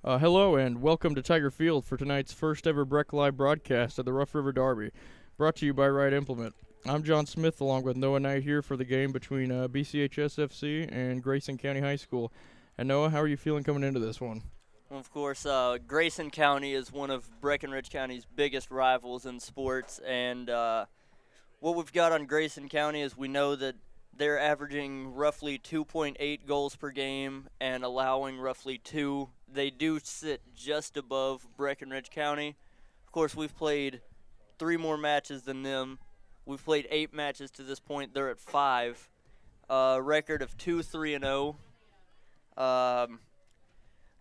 Hello and welcome to Tiger Field for tonight's first ever Breck Live broadcast of the Rough River Derby, brought to you by Right Implement. I'm John Smith along with Noah Knight here for the game between BCHSFC and Grayson County High School. And Noah, how are you feeling coming into this one? Well, of course, Grayson County is one of Breckenridge County's biggest rivals in sports, and what we've got on Grayson County is we know that they're averaging roughly 2.8 goals per game and allowing roughly 2. They do sit just above Breckenridge County. Of course, we've played 3 more matches than them. We've played 8 matches to this point. They're at 5. Record of 2-3-0. Um,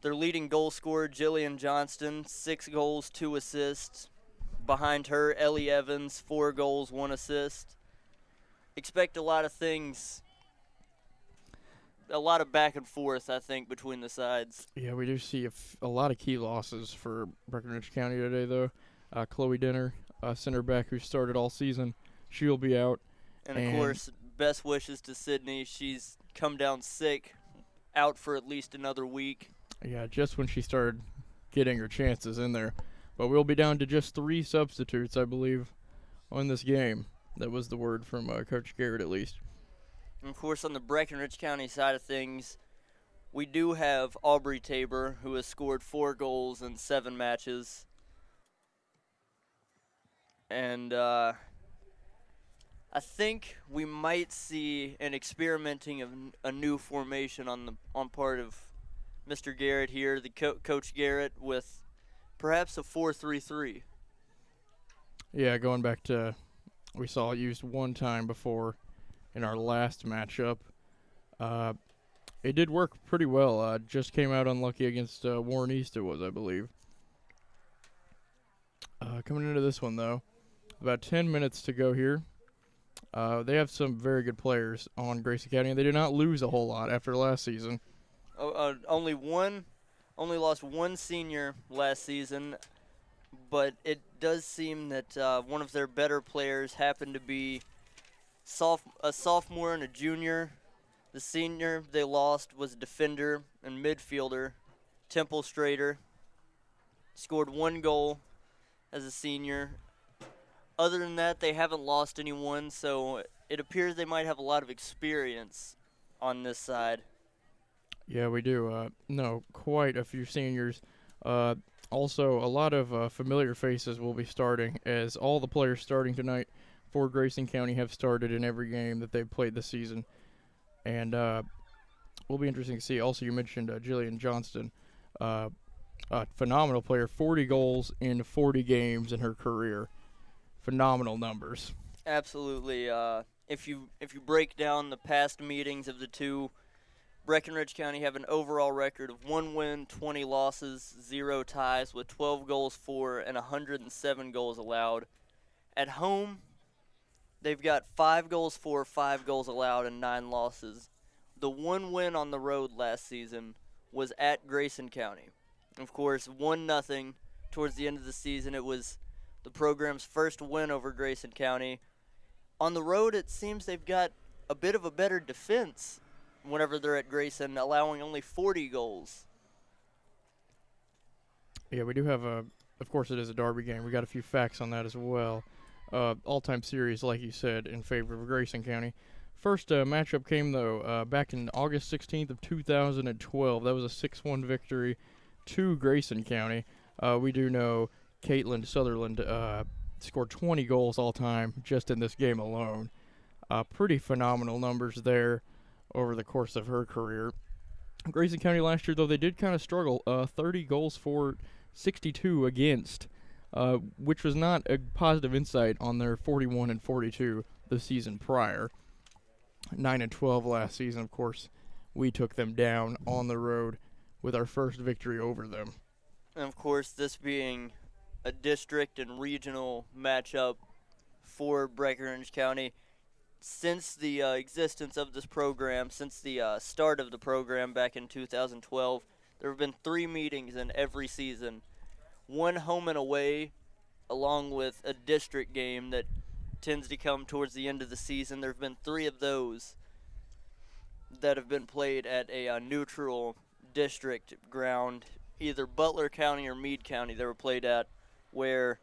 their leading goal scorer, Jillian Johnston, 6 goals, 2 assists. Behind her, Ellie Evans, 4 goals, 1 assist. Expect a lot of things, a lot of back and forth, I think, between the sides. Yeah, we do see a lot of key losses for Breckenridge County today, though. Chloe Dinner, center back who started all season, she'll be out. And, of course, best wishes to Sydney. She's come down sick, out for at least another week. Yeah, just when she started getting her chances in there. But we'll be down to just 3 substitutes, I believe, on this game. That was the word from Coach Garrett, at least. And, of course, on the Breckenridge County side of things, we do have Aubrey Tabor, who has scored 4 goals in 7 matches. And I think we might see an experimenting of a new formation on part of Mr. Garrett here, the Coach Garrett, with perhaps a 4-3-3. Yeah, going back to, we saw it used one time before in our last matchup. It did work pretty well. Just came out unlucky against Warren East, it was, I believe. Coming into this one, though, about 10 minutes to go here. They have some very good players on Grayson County, and they did not lose a whole lot after last season. Only lost one senior last season, but it does seem that one of their better players happened to be a sophomore and a junior. The senior they lost was a defender and midfielder, Temple Strader. Scored 1 goal as a senior. Other than that, they haven't lost anyone, so it appears they might have a lot of experience on this side. Yeah, we do. No, quite a few seniors. Also, a lot of familiar faces will be starting, as all the players starting tonight for Grayson County have started in every game that they've played this season. And will be interesting to see. Also, you mentioned Jillian Johnston, a phenomenal player, 40 goals in 40 games in her career. Phenomenal numbers. Absolutely. If you break down the past meetings of the two, Breckenridge County have an overall record of 1 win, 20 losses, 0 ties, with 12 goals for and 107 goals allowed. At home, they've got 5 goals for, 5 goals allowed, and 9 losses. The 1 win on the road last season was at Grayson County. Of course, 1-0 towards the end of the season. It was the program's first win over Grayson County. On the road, it seems they've got a bit of a better defense whenever they're at Grayson, allowing only 40 goals. Yeah, we do have of course it is a derby game. We got a few facts on that as well. All-time series, like you said, in favor of Grayson County. First matchup came, though, back in August 16th of 2012. That was a 6-1 victory to Grayson County. We do know Caitlin Sutherland scored 20 goals all-time just in this game alone. Pretty phenomenal numbers there over the course of her career. Grayson County last year, though, they did kind of struggle. 30 goals for, 62 against, which was not a positive insight on their 41 and 42 the season prior. 9 and 12 last season, of course. We took them down on the road with our first victory over them. And, of course, this being a district and regional matchup for Breckenridge County, since the existence of this program, since the start of the program back in 2012, there have been 3 meetings in every season. 1 home and away, along with a district game that tends to come towards the end of the season. There have been 3 of those that have been played at a neutral district ground either Butler County or Meade County they were played at, where,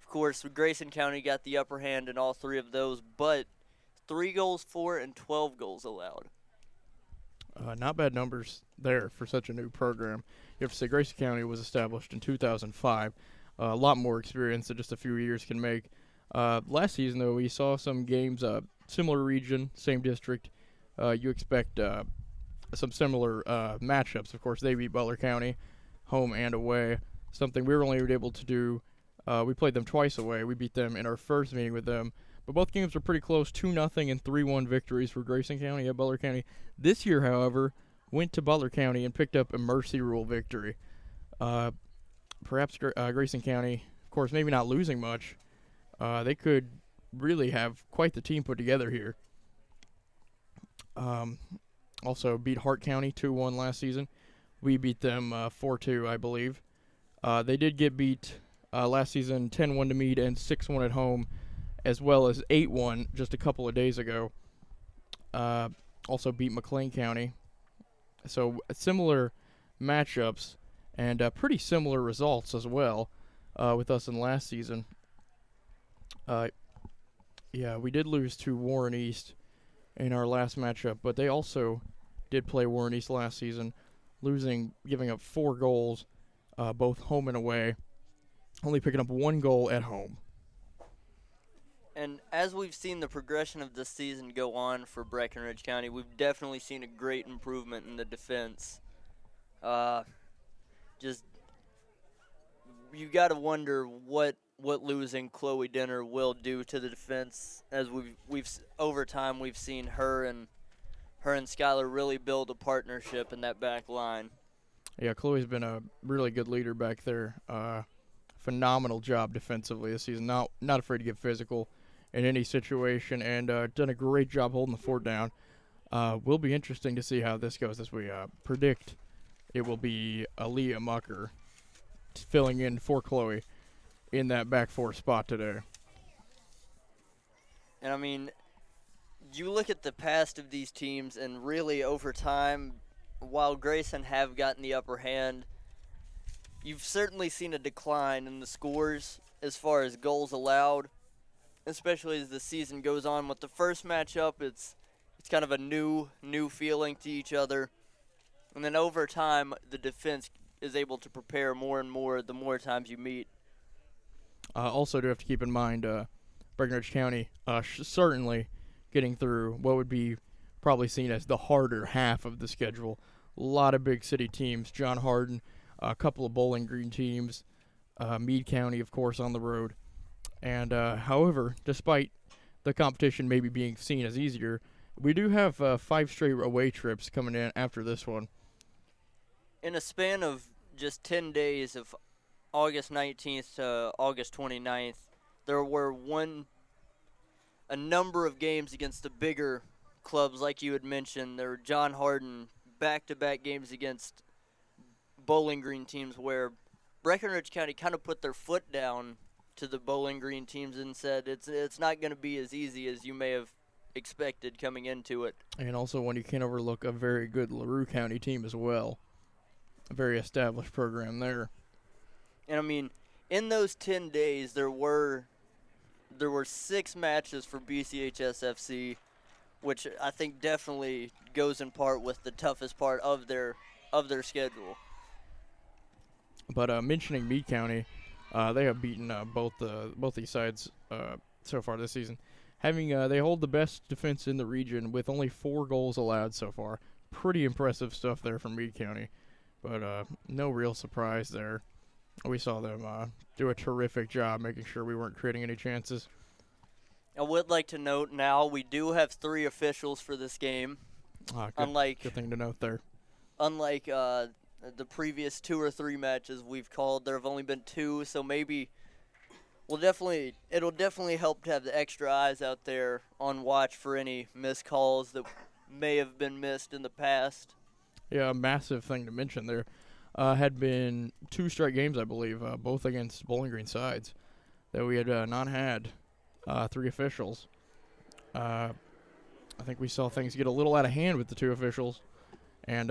of course, Grayson County got the upper hand in all three of those, but 3 goals for and 12 goals allowed. Not bad numbers there for such a new program. You have to say Grayson County was established in 2005. A lot more experience that just a few years can make. Last season, though, we saw some games, similar region, same district. You expect some similar matchups. Of course, they beat Butler County, home and away. Something we were only able to do. We played them twice away. We beat them in our first meeting with them. But both games were pretty close, 2-0 and 3-1 victories for Grayson County at Butler County. This year, however, went to Butler County and picked up a mercy rule victory. Perhaps Grayson County, of course, maybe not losing much. They could really have quite the team put together here. Also beat Hart County 2-1 last season. We beat them 4-2, I believe. They did get beat last season 10-1 to Meade and 6-1 at home, as well as 8-1 just a couple of days ago. Also beat McLean County. So similar matchups and pretty similar results as well with us in last season. Yeah, we did lose to Warren East in our last matchup, but they also did play Warren East last season, giving up 4 goals, both home and away, only picking up 1 goal at home. And as we've seen the progression of this season go on for Breckenridge County, we've definitely seen a great improvement in the defense. Just you got to wonder what losing Chloe Dinner will do to the defense. As we've over time we've seen her and Skylar really build a partnership in that back line. Yeah, Chloe's been a really good leader back there. Phenomenal job defensively this season. Not afraid to get physical in any situation, and done a great job holding the fort down. Will be interesting to see how this goes, as we predict it will be Aaliyah Mucker filling in for Chloe in that back four spot today. And I mean, you look at the past of these teams, and really over time, while Grayson have gotten the upper hand, you've certainly seen a decline in the scores as far as goals allowed, especially as the season goes on. With the first matchup, it's kind of a new feeling to each other. And then over time, the defense is able to prepare more and more the more times you meet. Also, do have to keep in mind Breckenridge County certainly getting through what would be probably seen as the harder half of the schedule. A lot of big city teams, John Hardin, a couple of Bowling Green teams, Meade County, of course, on the road. And however, despite the competition maybe being seen as easier, we do have 5 straight away trips coming in after this one. In a span of just 10 days, of August 19th to August 29th, there were a number of games against the bigger clubs, like you had mentioned. There were John Hardin back-to-back games against Bowling Green teams, where Breckenridge County kind of put their foot down to the Bowling Green teams and said it's not going to be as easy as you may have expected coming into it. And also, when you can't overlook a very good LaRue County team as well, a very established program there. And I mean, in those 10 days, there were 6 matches for BCHSFC, which I think definitely goes in part with the toughest part of their schedule. But mentioning Meade County, they have beaten both these sides so far this season. They hold the best defense in the region with only 4 goals allowed so far. Pretty impressive stuff there from Meade County, but no real surprise there. We saw them do a terrific job making sure we weren't creating any chances. I would like to note now we do have 3 officials for this game. Good thing to note there. Unlike the previous 2 or 3 matches we've called, there have only been 2, so maybe it'll definitely help to have the extra eyes out there on watch for any missed calls that may have been missed in the past. Yeah, a massive thing to mention there. Had been 2 straight games, I believe, both against Bowling Green sides, that we had not had 3 officials. I think we saw things get a little out of hand with the 2 officials, and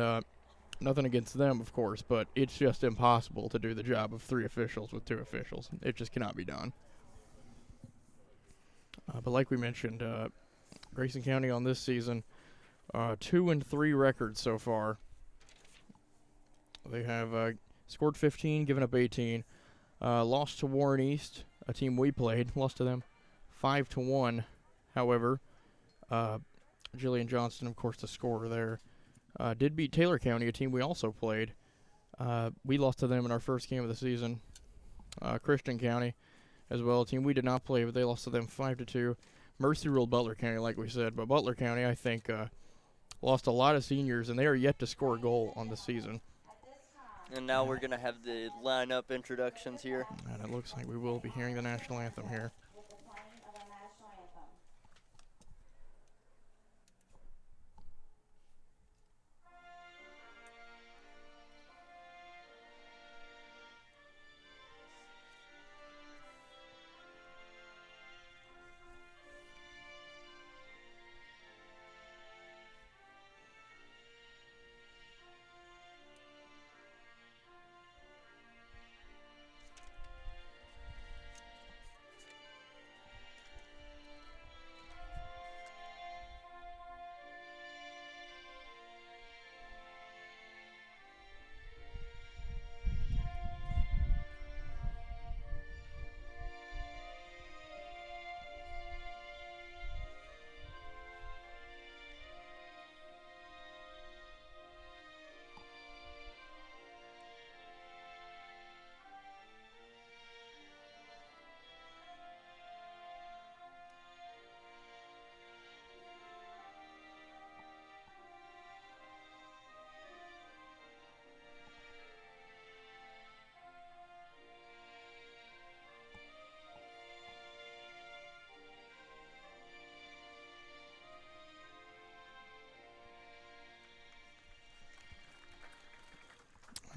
Nothing against them, of course, but it's just impossible to do the job of 3 officials with 2 officials. It just cannot be done. But like we mentioned, Grayson County on this season, 2-3 records so far. They have scored 15, given up 18. Lost to Warren East, a team we played. Lost to them 5-1. However, Jillian Johnston, of course, the scorer there, did beat Taylor County, a team we also played. We lost to them in our first game of the season. Christian County as well, a team we did not play, but they lost to them 5-2. Mercy ruled Butler County, like we said, but Butler County, I think, lost a lot of seniors, and they are yet to score a goal on the season. And now we're going to have the lineup introductions here. And it looks like we will be hearing the national anthem here.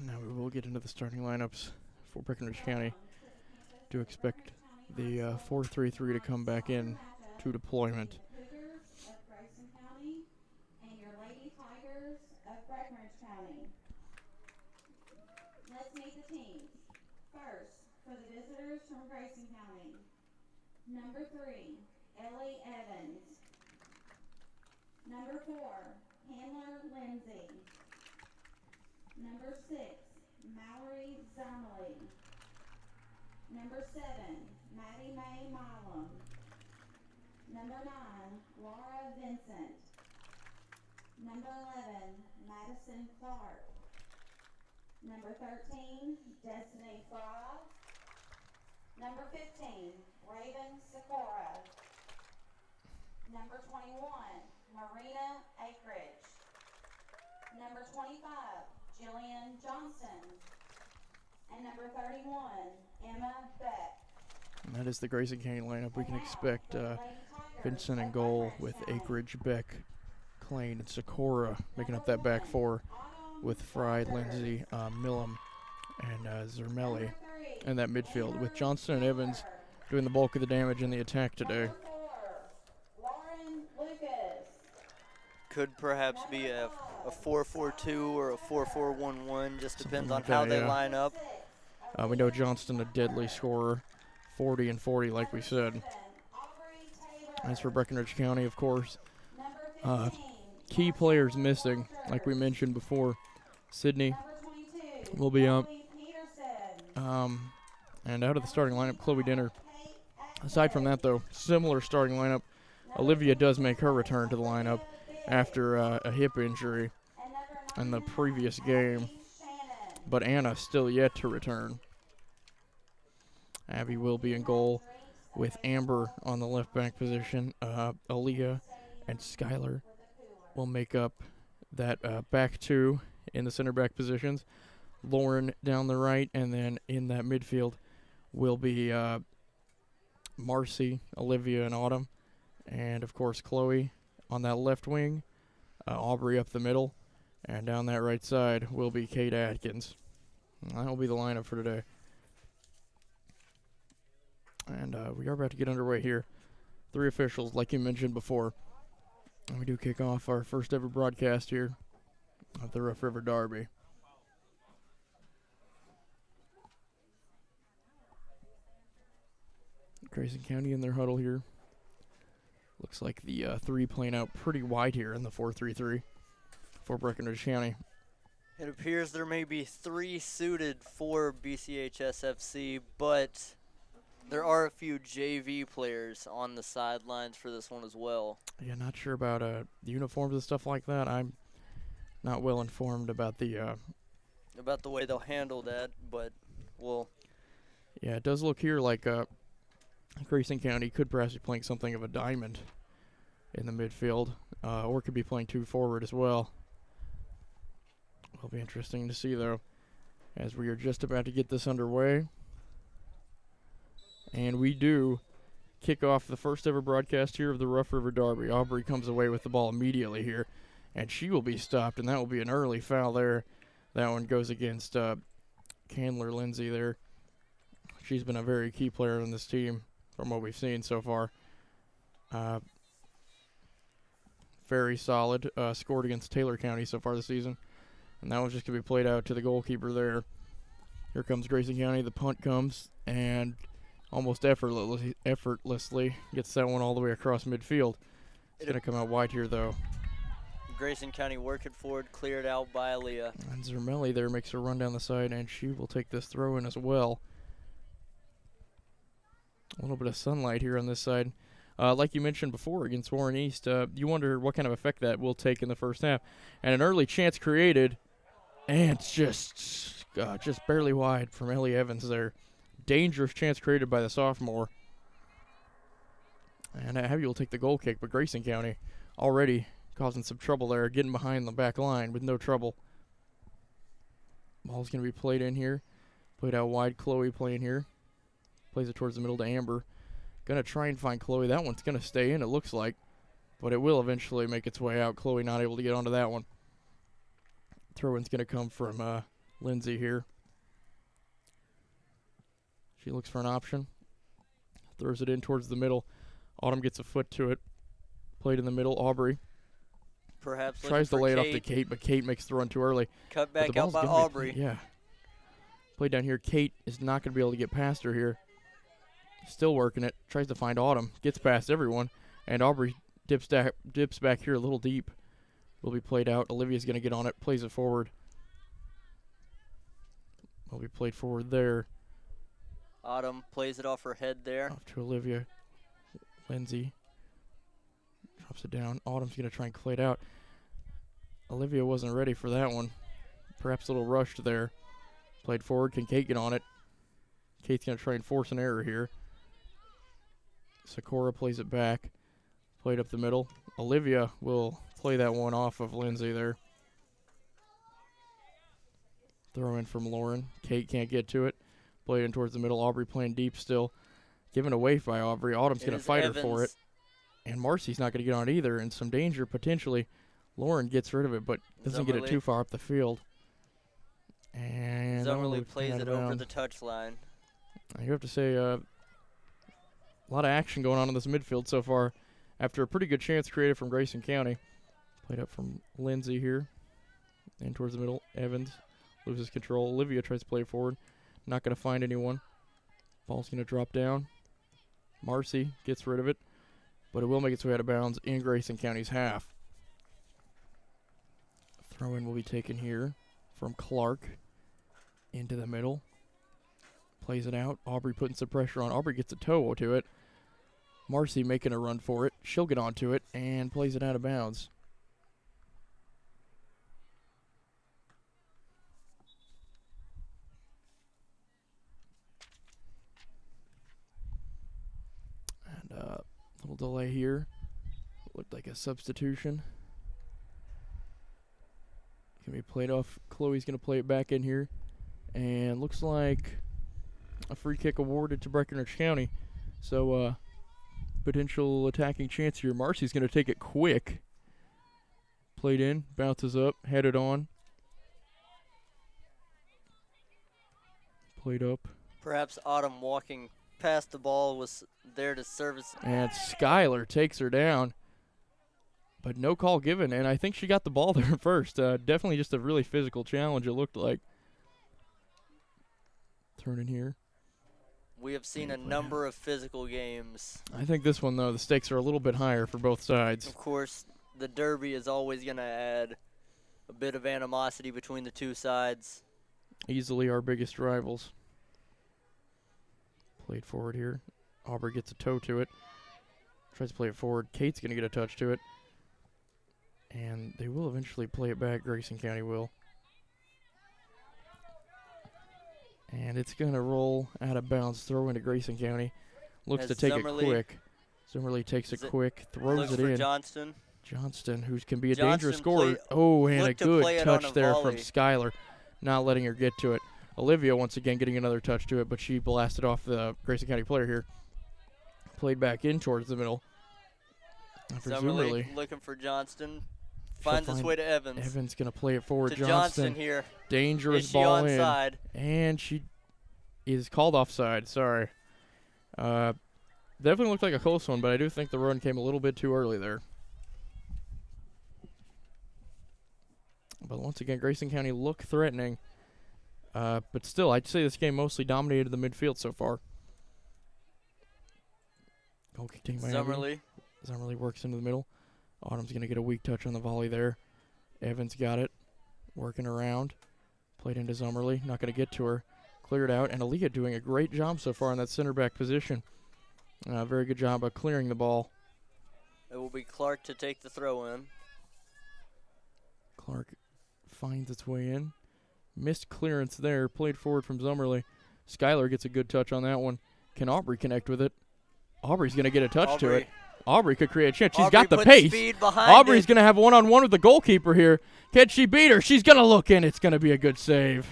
Now we will get into the starting lineups for Breckenridge County. Do expect the 4-3-3 to come back in to deployment. Cougars of Grayson County and your Lady Tigers of Breckenridge County. Let's meet the teams. First, for the visitors from Grayson County. Number 3, Ellie Evans. Number 4, Handler Lindsay. Number 6, Mallory Zomley. Number 7, Maddie Mae Milam. Number 9, Laura Vincent. Number 11, Madison Clark. Number 13, Destiny Fry. Number 15, Raven Sikora. Number 21, Marina Akridge. Number 25, Jillian Johnson. And number 31, Emma Beck. And that is the Grayson County lineup. We can expect Vincent in goal with Akridge, Beck, Klein, and Sikora making up that back four with Fry, Lindsay, Millam, and Zermelli in that midfield, with Johnston and Evans doing the bulk of the damage in the attack today. Could perhaps be a 4-4-2 or a 4-4-1-1, just depends on like how that, they yeah. line up. We know Johnston a deadly scorer, 40 and 40 like we said. As for Breckenridge County, of course, key players missing, like we mentioned before. Sydney will be up. And out of the starting lineup, Chloe Dinner. Aside from that, though, similar starting lineup. Olivia does make her return to the lineup after a hip injury in the previous game, but Anna still yet to return. Abby will be in goal with Amber on the left back position. Aaliyah and Skylar will make up that back two in the center back positions. Lauren down the right, and then in that midfield will be Marcy, Olivia, and Autumn. And, of course, Chloe on that left wing, Aubrey up the middle, and down that right side will be Kate Atkins. And that will be the lineup for today. And we are about to get underway here. 3 officials, like you mentioned before. And we do kick off our first ever broadcast here of the Rough River Derby. Grayson County in their huddle here. Looks like the 3 playing out pretty wide here in the 4-3-3 for Breckenridge County. It appears there may be 3 suited for BCHSFC, but there are a few JV players on the sidelines for this one as well. Yeah, not sure about uniforms and stuff like that. I'm not well informed about the way they'll handle that, but we'll. Yeah, it does look here like Grayson County could perhaps be playing something of a diamond in the midfield, or could be playing 2 forward as well. Will be interesting to see, though, as we are just about to get this underway. And we do kick off the first ever broadcast here of the Rough River Derby. Aubrey comes away with the ball immediately here, and she will be stopped, and that will be an early foul there. That one goes against Candler Lindsay there. She's been a very key player in this team from what we've seen so far. Very solid. Scored against Taylor County so far this season. And that one's just going to be played out to the goalkeeper there. Here comes Grayson County. The punt comes, and almost effortlessly gets that one all the way across midfield. It's going to come out wide here, though. Grayson County working forward, cleared out by Aaliyah. And Zermelli there makes a run down the side, and she will take this throw in as well. A little bit of sunlight here on this side. Like you mentioned before against Warren East, you wonder what kind of effect that will take in the first half. And an early chance created, and it's just barely wide from Ellie Evans there. Dangerous chance created by the sophomore. And Abbey will take the goal kick, but Grayson County already causing some trouble there, getting behind the back line with no trouble. Ball's going to be played in here. Played out wide, Chloe playing here. Plays it towards the middle to Amber. Going to try and find Chloe. That one's going to stay in, it looks like. But it will eventually make its way out. Chloe not able to get onto that one. Throw-in's going to come from Lindsay here. She looks for an option. Throws it in towards the middle. Autumn gets a foot to it. Played in the middle. Aubrey perhaps tries to lay it off to Kate, but Kate makes the run too early. Cut back out by Aubrey. Yeah. Played down here. Kate is not going to be able to get past her here. Still working it. Tries to find Autumn. Gets past everyone. And Aubrey dips back here a little deep. Will be played out. Olivia's going to get on it. Plays it forward. Will be played forward there. Autumn plays it off her head there. Off to Olivia. Lindsay drops it down. Autumn's going to try and play it out. Olivia wasn't ready for that one. Perhaps a little rushed there. Played forward. Can Kate get on it? Kate's going to try and force an error here. Sakura plays it back. Played up the middle. Olivia will play that one off of Lindsay there. Throw in from Lauren. Kate can't get to it. Played in towards the middle. Aubrey playing deep still. Given away by Aubrey. Autumn's going to fight her for it. And Marcy's not going to get on it either. And some danger potentially. Lauren gets rid of it, but doesn't get it too far up the field. And Zummerly plays it over the touchline. You have to say a lot of action going on in this midfield so far. After a pretty good chance created from Grayson County. Played up from Lindsay here. And towards the middle. Evans loses control. Olivia tries to play forward. Not going to find anyone. Ball's going to drop down. Marcy gets rid of it. But it will make its way out of bounds in Grayson County's half. Throw-in will be taken here from Clark into the middle. Plays it out. Aubrey putting some pressure on. Aubrey gets a toe to it. Marcy making a run for it. She'll get onto it and plays it out of bounds. And a little delay here. Looked like a substitution. Can be played off. Chloe's going to play it back in here. And looks like a free kick awarded to Breckenridge County. So, potential attacking chance here. Marcy's going to take it quick. Played in. Bounces up. Headed on. Played up. Perhaps Autumn walking past the ball was there to service. And Skylar takes her down. But no call given, and I think she got the ball there first. Definitely just a really physical challenge, it looked like. Turn in here. We have seen a number of physical games. I think this one, though, the stakes are a little bit higher for both sides. Of course, the Derby is always going to add a bit of animosity between the two sides. Easily our biggest rivals. Played forward here. Aubrey gets a toe to it. Tries to play it forward. Kate's going to get a touch to it. And they will eventually play it back. Grayson County will. And it's going to roll out of bounds. Throw into Grayson County. Looks to take it quick. Zimmerly takes it quick. Throws it in. Johnston, who can be a dangerous scorer. Oh, and a good touch there from Skylar. Not letting her get to it. Olivia once again getting another touch to it, but she blasted off the Grayson County player here. Played back in towards the middle. Zimmerly looking for Johnston. Finds his way to Evans. Evans going to play it forward. To Johnston here. Dangerous ball in. Onside? And she is called offside. Sorry. Definitely looked like a close one, but I do think the run came a little bit too early there. But once again, Grayson County look threatening. But still, I'd say this game mostly dominated the midfield so far. Goal kicking Miami. Zimmerly works into the middle. Autumn's going to get a weak touch on the volley there. Evans got it. Working around. Played into Zimmerly. Not going to get to her. Cleared out. And Aaliyah doing a great job so far in that center back position. Very good job of clearing the ball. It will be Clark to take the throw in. Clark finds its way in. Missed clearance there. Played forward from Zimmerly. Skylar gets a good touch on that one. Can Aubrey connect with it? Aubrey's going to get a touch to it. Aubrey could create a chance. She's got the pace. Aubrey's going to have one-on-one with the goalkeeper here. Can she beat her? She's going to look in. It's going to be a good save.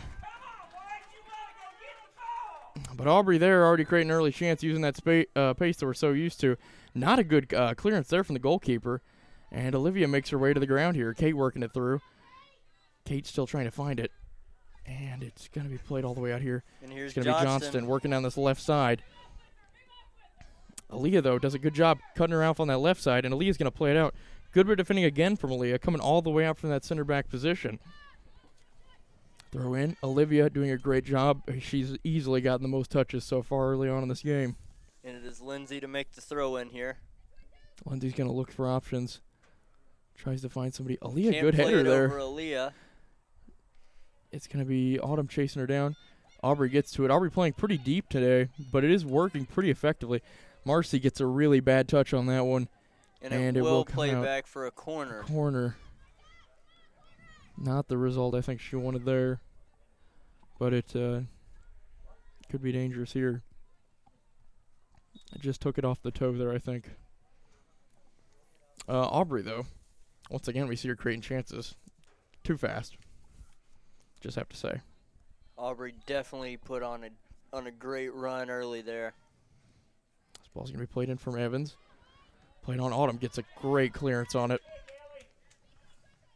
But Aubrey there already creating an early chance using that pace that we're so used to. Not a good clearance there from the goalkeeper. And Olivia makes her way to the ground here. Kate working it through. Kate's still trying to find it. And it's going to be played all the way out here. And here's it's going to be Johnston working down this left side. Aaliyah, though, does a good job cutting her off on that left side, and Aaliyah's going to play it out. Good bit of defending again from Aaliyah, coming all the way out from that center back position. Throw in. Olivia doing a great job. She's easily gotten the most touches so far early on in this game. And it is Lindsay to make the throw in here. Lindsay's going to look for options. Tries to find somebody. Aaliyah, good Can't header play it there. over Aaliyah. It's going to be Autumn chasing her down. Aubrey gets to it. Aubrey playing pretty deep today, but it is working pretty effectively. Marcy gets a really bad touch on that one. And it will play back for a corner. Not the result I think she wanted there. But it could be dangerous here. I just took it off the toe there, I think. Aubrey, though. Once again, we see her creating chances. Too fast. Just have to say. Aubrey definitely put on a great run early there. This ball's going to be played in from Evans. Played on Autumn. Gets a great clearance on it.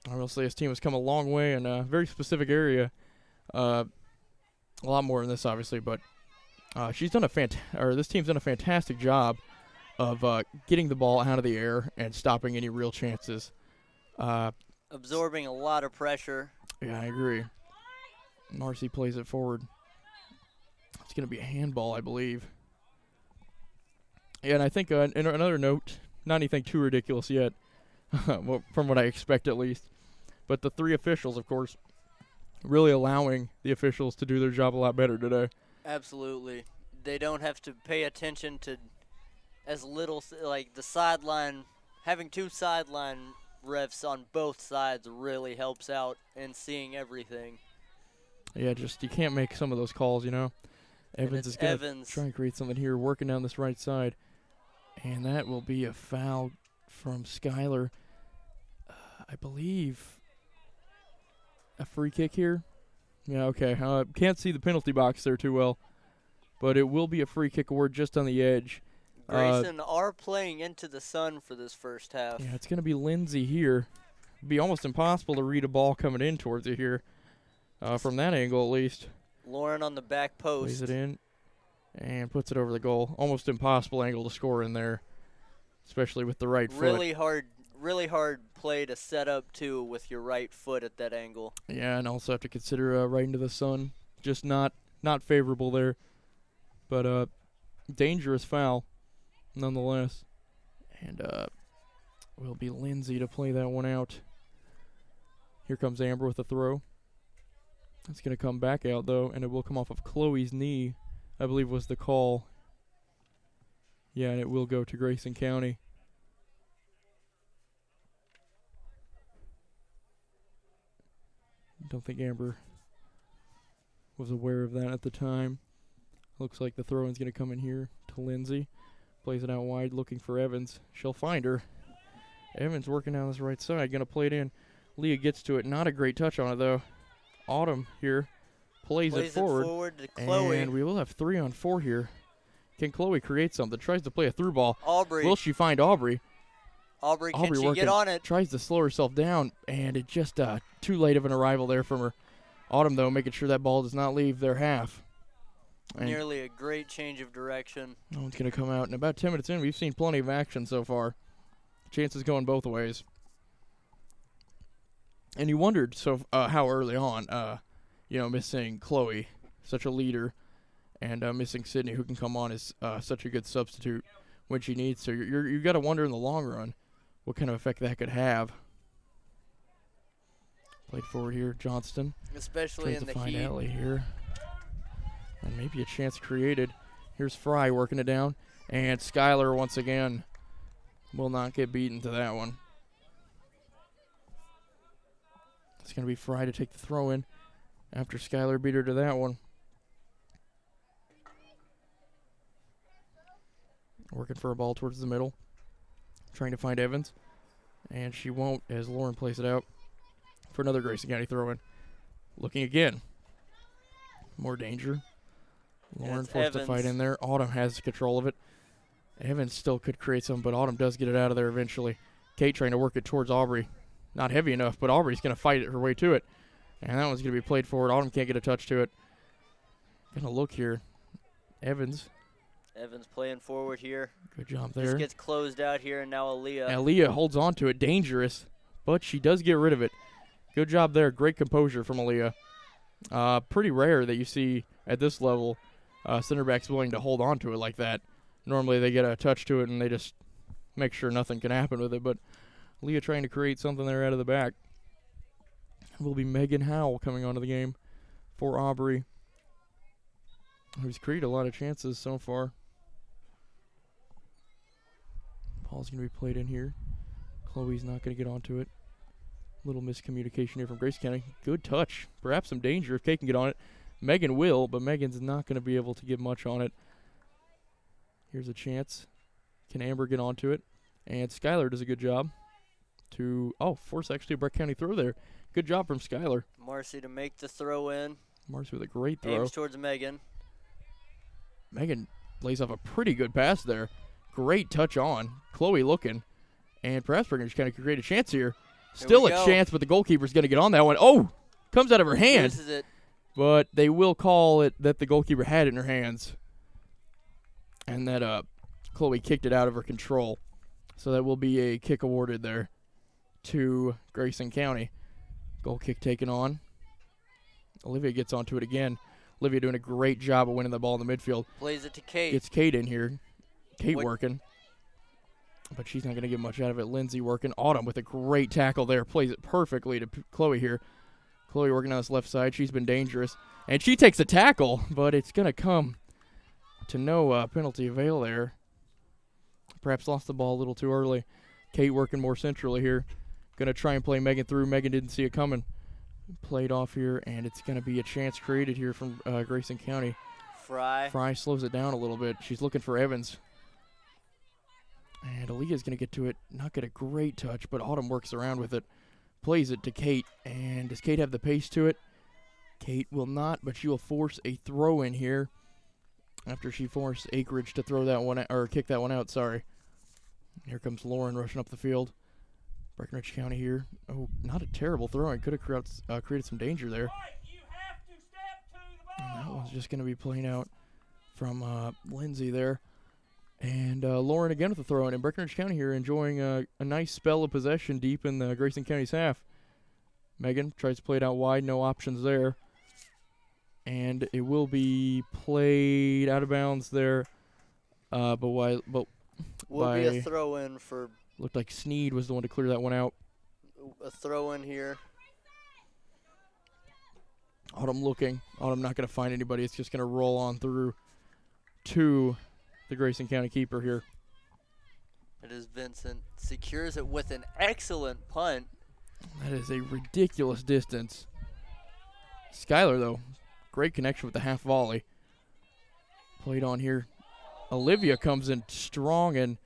I will say his team has come a long way in a very specific area. A lot more in this, obviously, but she's done this team's done a fantastic job of getting the ball out of the air and stopping any real chances. Absorbing a lot of pressure. Yeah, I agree. Marcy plays it forward. It's going to be a handball, I believe. Yeah, and I think another note, not anything too ridiculous yet, from what I expect at least, but the three officials, of course, really allowing the officials to do their job a lot better today. Absolutely. They don't have to pay attention to as little, like the sideline, having two sideline refs on both sides really helps out in seeing everything. Yeah, just you can't make some of those calls, you know. Evans is going to try and create something here, working down this right side. And that will be a foul from Skylar. I believe a free kick here. Yeah, okay. Can't see the penalty box there too well. But it will be a free kick award just on the edge. Grayson are playing into the sun for this first half. Yeah, it's going to be Lindsay here. It'd be almost impossible to read a ball coming in towards it here. From that angle, at least. Lauren on the back post. Plays it in and puts it over the goal. Almost impossible angle to score in there, especially with the right foot. really hard play to set up too with your right foot at that angle. Yeah, and also have to consider right into the sun. Just not favorable there. But dangerous foul nonetheless. And will be Lindsay to play that one out. Here comes Amber with a throw. It's going to come back out, though, and it will come off of Chloe's knee, I believe was the call. Yeah, and it will go to Grayson County. Don't think Amber was aware of that at the time. Looks like the throw-in's going to come in here to Lindsay. Plays it out wide, looking for Evans. She'll find her. Evans working down this right side, going to play it in. Leah gets to it. Not a great touch on it, though. Autumn here plays it forward to Chloe. And we will have 3-on-4 here. Can Chloe create something? Tries to play a through ball. Aubrey. Will she find Aubrey? Aubrey, can she get on it? Tries to slow herself down, and it just too late of an arrival there from her. Autumn, though, making sure that ball does not leave their half. And nearly a great change of direction. no one's going to come out. And about 10 minutes in, we've seen plenty of action so far. Chances going both ways. And you wondered how early on, missing Chloe, such a leader, and missing Sydney, who can come on as such a good substitute when she needs to. You got to wonder in the long run what kind of effect that could have. Played forward here, Johnston. Especially in the find heat. Ellie here. And maybe a chance created. Here's Fry working it down. And Skylar once again will not get beaten to that one. It's going to be Fry to take the throw in after Skylar beat her to that one. Working for a ball towards the middle. Trying to find Evans. And she won't as Lauren plays it out for another Grayson County throw in. Looking again. More danger. Lauren forced to fight in there. Autumn has control of it. Evans still could create some, but Autumn does get it out of there eventually. Kate trying to work it towards Aubrey. Not heavy enough, but Aubrey's going to fight it her way to it. And that one's going to be played forward. Autumn can't get a touch to it. Going to look here. Evans playing forward here. Good job there. Just gets closed out here, and now Aaliyah. Aaliyah holds on to it. Dangerous, but she does get rid of it. Good job there. Great composure from Aaliyah. Pretty rare that you see at this level center backs willing to hold on to it like that. Normally they get a touch to it and they just make sure nothing can happen with it. But Aaliyah trying to create something there out of the back. Will be Megan Howell coming onto the game for Aubrey, who's created a lot of chances so far. Ball's going to be played in here. Chloe's not going to get onto it. Little miscommunication here from Grayson County. Good touch. Perhaps some danger if Kate can get on it. Megan will, but Megan's not going to be able to get much on it. Here's a chance. Can Amber get onto it? And Skylar does a good job to, force actually a Breck County throw there. Good job from Skylar. Marcy to make the throw in. Marcy with a great throw. Aims towards Megan. Megan lays off a pretty good pass there. Great touch on. Chloe looking. And perhaps we're going to kind of create a chance here. Still a chance, but the goalkeeper's going to get on that one. Oh, comes out of her hand. Loses it. But they will call it that the goalkeeper had it in her hands. And that Chloe kicked it out of her control. So that will be a kick awarded there to Grayson County. Goal kick taken on. Olivia gets onto it again. Olivia doing a great job of winning the ball in the midfield. Plays it to Kate. Gets Kate in here. Kate working. But she's not going to get much out of it. Lindsay working. Autumn with a great tackle there. Plays it perfectly to Chloe here. Chloe working on this left side. She's been dangerous. And she takes a tackle, but it's going to come to no penalty avail there. Perhaps lost the ball a little too early. Kate working more centrally here. Going to try and play Megan through. Megan didn't see it coming. Played off here, and it's going to be a chance created here from Grayson County. Fry slows it down a little bit. She's looking for Evans. And Aaliyah's going to get to it. Not get a great touch, but Autumn works around with it. Plays it to Kate. And does Kate have the pace to it? Kate will not, but she will force a throw in here after she forced Acreage to throw that one, or kick that one out, sorry. Here comes Lauren rushing up the field. Breckenridge County here. Oh, not a terrible throw. It could have created some danger there. And that one's just going to be playing out from Lindsay there. And Lauren again with the throw in. And Breckenridge County here enjoying a nice spell of possession deep in the Grayson County's half. Megan tries to play it out wide, no options there. And it will be played out of bounds there. But Will be a by throw in for looked like Sneed was the one to clear that one out. a throw in here. Autumn looking. Autumn not going to find anybody. It's just going to roll on through to the Grayson County keeper here. It is Vincent. Secures it with an excellent punt. That is a ridiculous distance. Skylar, though, great connection with the half volley. Played on here. Olivia comes in strong and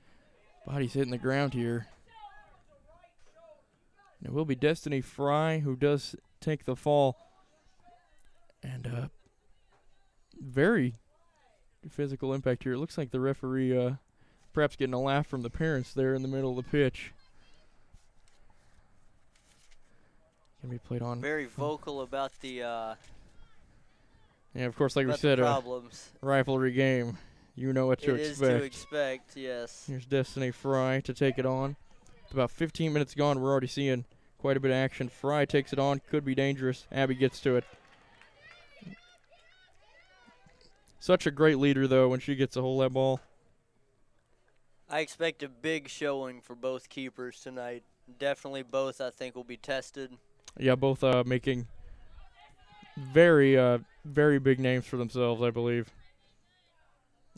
body's hitting the ground here. It will be Destiny Fry who does take the fall. And very physical impact here. It looks like the referee perhaps getting a laugh from the parents there in the middle of the pitch. Can be played on. Very vocal about the Yeah, of course, like we about said, the problems. rivalry game. You know what to It expect. is to expect, yes. Here's Destiny Fry to take it on. With about 15 minutes gone, we're already seeing quite a bit of action. Fry takes it on. Could be dangerous. Abby gets to it. Such a great leader, though, when she gets a hold of that ball. I expect a big showing for both keepers tonight. Definitely both, I think, will be tested. Yeah, both making very, very big names for themselves, I believe.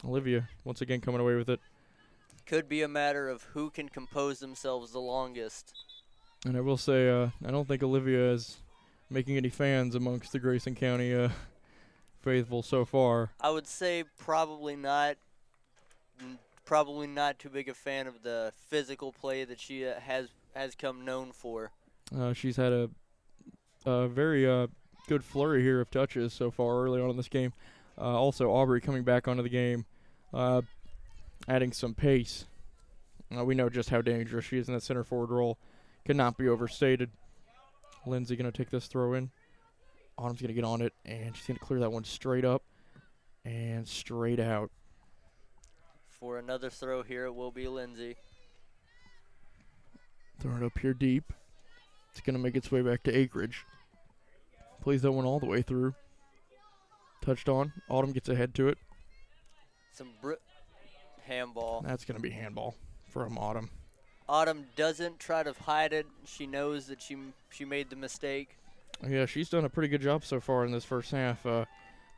Olivia, once again, coming away with it. Could be a matter of who can compose themselves the longest. And I will say, I don't think Olivia is making any fans amongst the Grayson County faithful so far. I would say probably not. Probably not too big a fan of the physical play that she has come known for. She's had a very good flurry here of touches so far early on in this game. Also, Aubrey coming back onto the game, adding some pace. We know just how dangerous she is in that center forward role. Cannot be overstated. Lindsay going to take this throw in. Autumn's going to get on it, and she's going to clear that one straight up and straight out. For another throw here, it will be Lindsay. Throwing it up here deep. It's going to make its way back to Acreage. Plays that one all the way through. Touched on. Autumn gets ahead to it. Some handball. That's going to be handball from Autumn. Autumn doesn't try to hide it. She knows that she made the mistake. Yeah, she's done a pretty good job so far in this first half.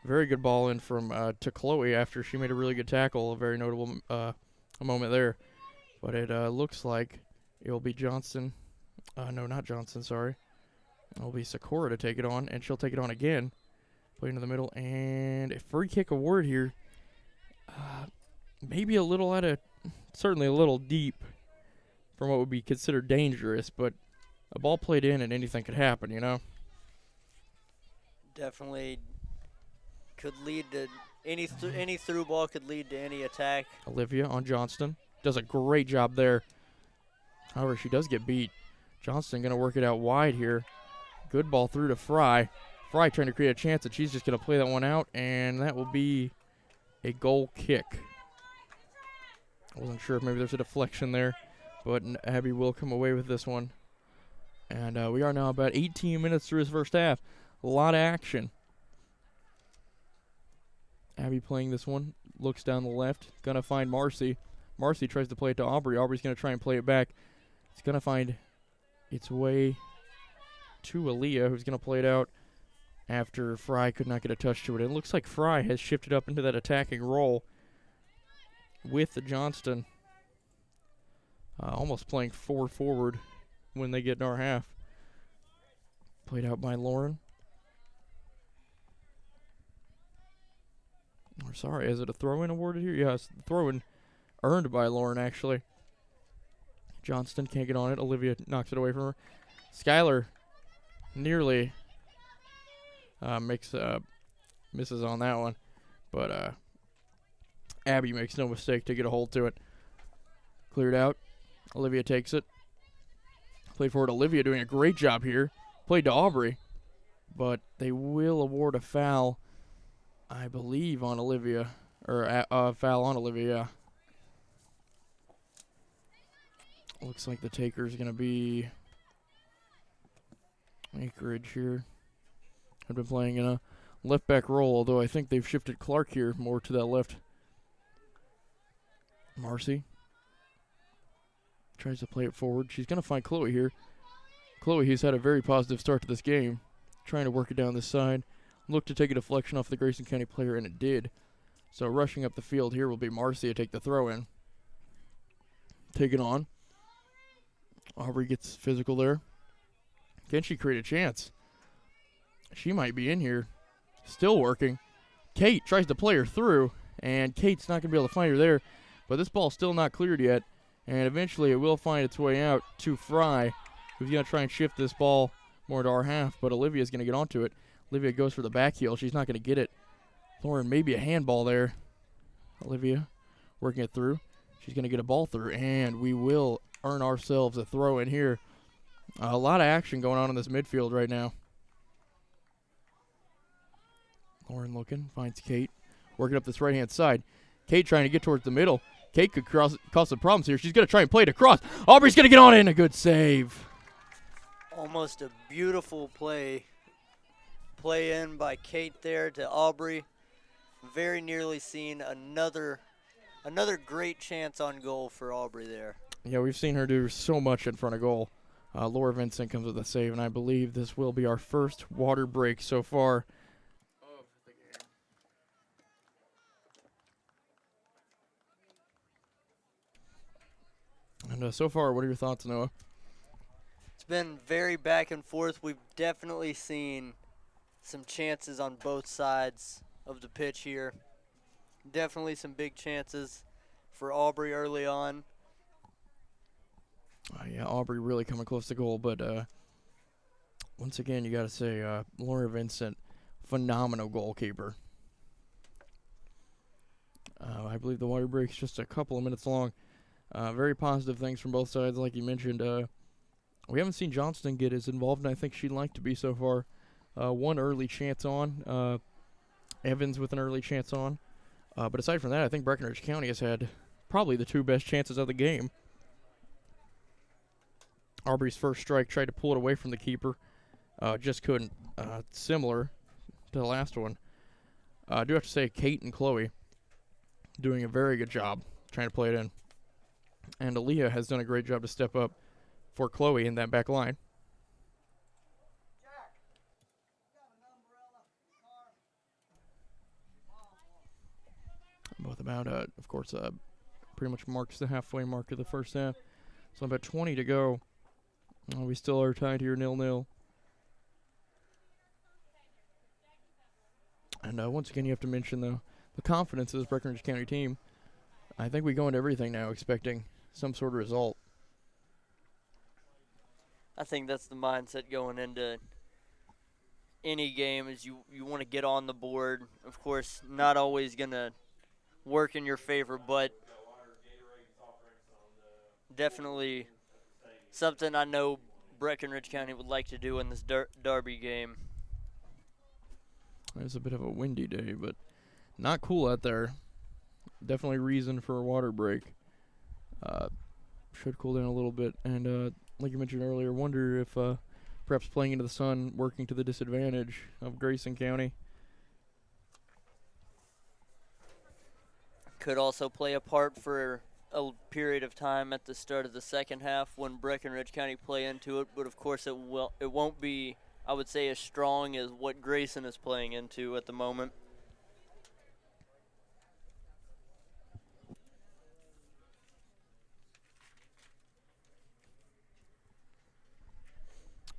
Very good ball in from to Chloe after she made a really good tackle. A very notable moment there. But it looks like it will be Johnson. No, not Johnson, sorry. It will be Sakura to take it on, and she'll take it on again. Play into the middle, and a free kick award here. Maybe a little certainly a little deep from what would be considered dangerous, but a ball played in and anything could happen, you know? Definitely could lead to any through ball could lead to any attack. Olivia on Johnston. Does a great job there. However, she does get beat. Johnston going to work it out wide here. Good ball through to Fry. Fry trying to create a chance that she's just going to play that one out, and that will be a goal kick. I wasn't sure if maybe there's a deflection there, but Abby will come away with this one. And we are now about 18 minutes through his first half. A lot of action. Abby playing this one. Looks down the left. Going to find Marcy. Marcy tries to play it to Aubrey. Aubrey's going to try and play it back. It's going to find its way to Aaliyah, who's going to play it out after Fry could not get a touch to it. It looks like Fry has shifted up into that attacking role with the Johnston. Almost playing 4 forward when they get in our half. Played out by Lauren. Or sorry, is it a throw-in awarded here? Yes, throw-in earned by Lauren, actually. Johnston can't get on it. Olivia knocks it away from her. Skylar nearly misses on that one. But Abby makes no mistake to get a hold to it. Cleared out. Olivia takes it. Played forward. Olivia doing a great job here. Played to Aubrey. But they will award a foul, I believe, on Olivia. Or a foul on Olivia, yeah. Looks like the taker is going to be Anchorage here. I've been playing in a left back role, although I think they've shifted Clark here more to that left. Marcy tries to play it forward. She's going to find Chloe here. Chloe, who's had a very positive start to this game, trying to work it down this side. Look to take a deflection off the Grayson County player, and it did. So rushing up the field here will be Marcy to take the throw in. Take it on. Aubrey gets physical there. Can she create a chance? She might be in here. Still working. Kate tries to play her through, and Kate's not going to be able to find her there. But this ball's still not cleared yet, and eventually it will find its way out to Fry, who's going to try and shift this ball more to our half, but Olivia's going to get onto it. Olivia goes for the back heel. She's not going to get it. Lauren, maybe a handball there. Olivia working it through. She's going to get a ball through, and we will earn ourselves a throw in here. A lot of action going on in this midfield right now. Lauren looking, finds Kate, working up this right-hand side. Kate trying to get towards the middle. Kate could cause some problems here. She's going to try and play it across. Aubrey's going to get on in. A good save. Almost a beautiful play in by Kate there to Aubrey. Very nearly seen another great chance on goal for Aubrey there. Yeah, we've seen her do so much in front of goal. Laura Vincent comes with a save, and I believe this will be our first water break so far of the game. And so far, what are your thoughts, Noah? It's been very back and forth. We've definitely seen some chances on both sides of the pitch here. Definitely some big chances for Aubrey early on. Yeah, Aubrey really coming close to goal, but once again, you got to say, Laura Vincent, phenomenal goalkeeper. I believe the water break's just a couple of minutes long. Very positive things from both sides, like you mentioned. We haven't seen Johnston get as involved, and I think she'd like to be so far. One early chance on. Evans with an early chance on. But aside from that, I think Breckenridge County has had probably the two best chances of the game. Aubrey's first strike tried to pull it away from the keeper. Just couldn't. Similar to the last one. I do have to say Kate and Chloe doing a very good job trying to play it in. And Aaliyah has done a great job to step up for Chloe in that back line. Both about, of course, pretty much marks the halfway mark of the first half. So about 20 to go. We still are tied here 0-0. And once again, you have to mention, though, the confidence of this Breckenridge County team. I think we go into everything now expecting some sort of result. I think that's the mindset going into any game is you want to get on the board. Of course, not always going to work in your favor, but definitely something I know Breckenridge County would like to do in this derby game. It's a bit of a windy day, but not cool out there. Definitely reason for a water break. Should cool down a little bit. And like you mentioned earlier, wonder if perhaps playing into the sun working to the disadvantage of Grayson County. Could also play a part for a period of time at the start of the second half when Breckenridge County play into it, but of course it won't be, I would say, as strong as what Grayson is playing into at the moment.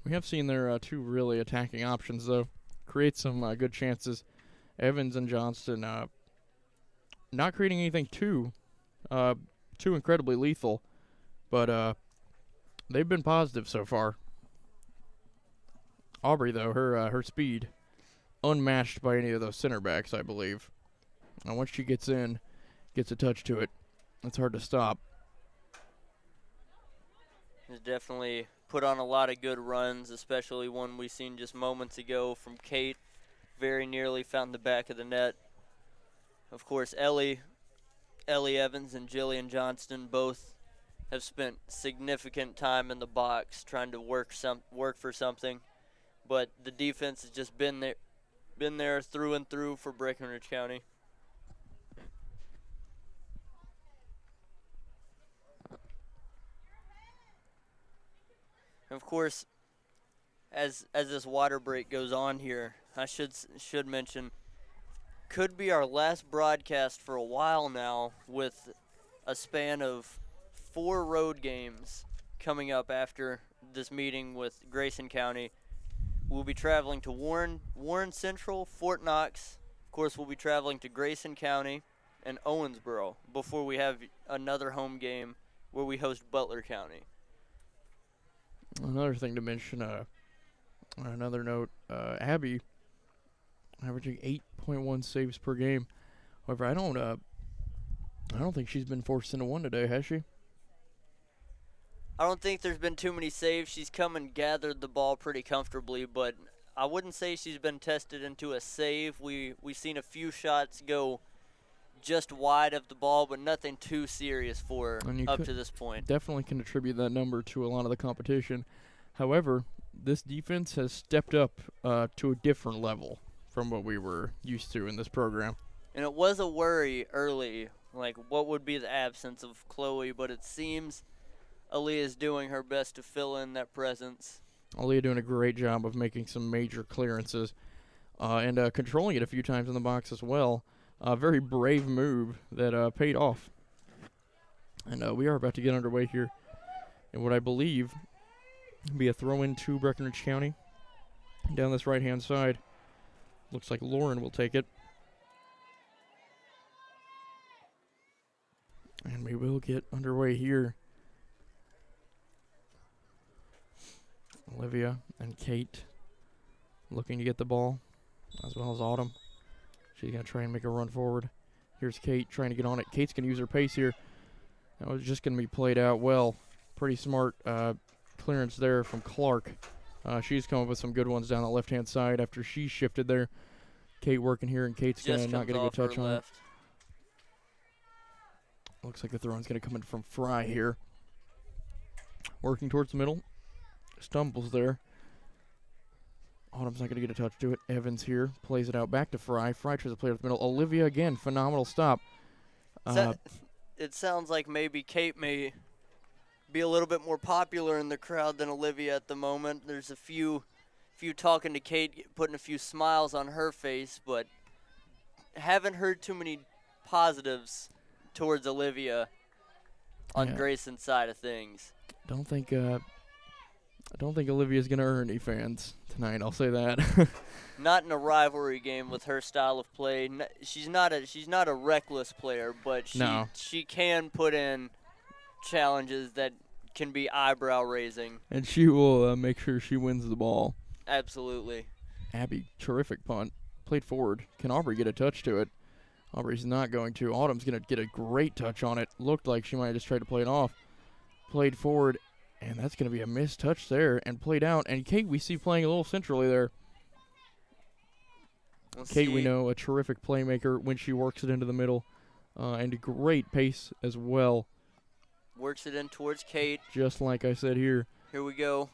We have seen their two really attacking options, though, create some good chances. Evans and Johnston not creating anything too incredibly lethal, but they've been positive so far. Aubrey, though, her speed, unmatched by any of those center backs, I believe. And once she gets in, gets a touch to it, it's hard to stop. Has definitely put on a lot of good runs, especially one we seen just moments ago from Kate. Very nearly found the back of the net. Of course, Ellie Evans and Jillian Johnston both have spent significant time in the box trying to work for something, but the defense has just been there through and through for Breckenridge County. And of course, as this water break goes on here, I should mention, could be our last broadcast for a while now, with a span of 4 road games coming up after this meeting with Grayson County. We'll be traveling to Warren Central, Fort Knox. Of course, we'll be traveling to Grayson County and Owensboro before we have another home game where we host Butler County. Another thing to mention, on another note, Abby averaging 8.1 saves per game. However, I don't think she's been forced into one today, has she? I don't think there's been too many saves. She's come and gathered the ball pretty comfortably, but I wouldn't say she's been tested into a save. We've seen a few shots go just wide of the ball, but nothing too serious for her up to this point. Definitely can attribute that number to a lot of the competition. However, this defense has stepped up to a different level from what we were used to in this program. And it was a worry early, like what would be the absence of Chloe, but it seems Aaliyah's doing her best to fill in that presence. Aaliyah doing a great job of making some major clearances and controlling it a few times in the box as well. A very brave move that paid off. And we are about to get underway here in what I believe will be a throw-in to Breckenridge County. Down this right-hand side, looks like Lauren will take it. And we will get underway here. Olivia and Kate looking to get the ball, as well as Autumn. She's going to try and make a run forward. Here's Kate trying to get on it. Kate's going to use her pace here. That was just going to be played out well. Pretty smart clearance there from Clark. She's come up with some good ones down the left-hand side after she shifted there. Kate working here, and Kate's not going to get a touch on it. Looks like the throw-in's going to come in from Fry here. Working towards the middle. Stumbles there. Autumn's not going to get a touch to it. Evans here plays it out back to Fry. Fry tries to play it up the middle. Olivia again, phenomenal stop. It sounds like maybe Kate may be a little bit more popular in the crowd than Olivia at the moment. There's a few talking to Kate, putting a few smiles on her face, but haven't heard too many positives towards Olivia on Grayson's side of things. I don't think Olivia's going to earn any fans tonight, I'll say that. Not in a rivalry game with her style of play. She's not a reckless player, but she can put in challenges that can be eyebrow-raising. And she will make sure she wins the ball. Absolutely. Abby, terrific punt. Played forward. Can Aubrey get a touch to it? Aubrey's not going to. Autumn's going to get a great touch on it. Looked like she might have just tried to play it off. Played forward. And that's going to be a missed touch there and played out. And Kate, we see playing a little centrally there. Kate, we know, a terrific playmaker when she works it into the middle. And a great pace as well. Works it in towards Kate. Just like I said here. Here we go.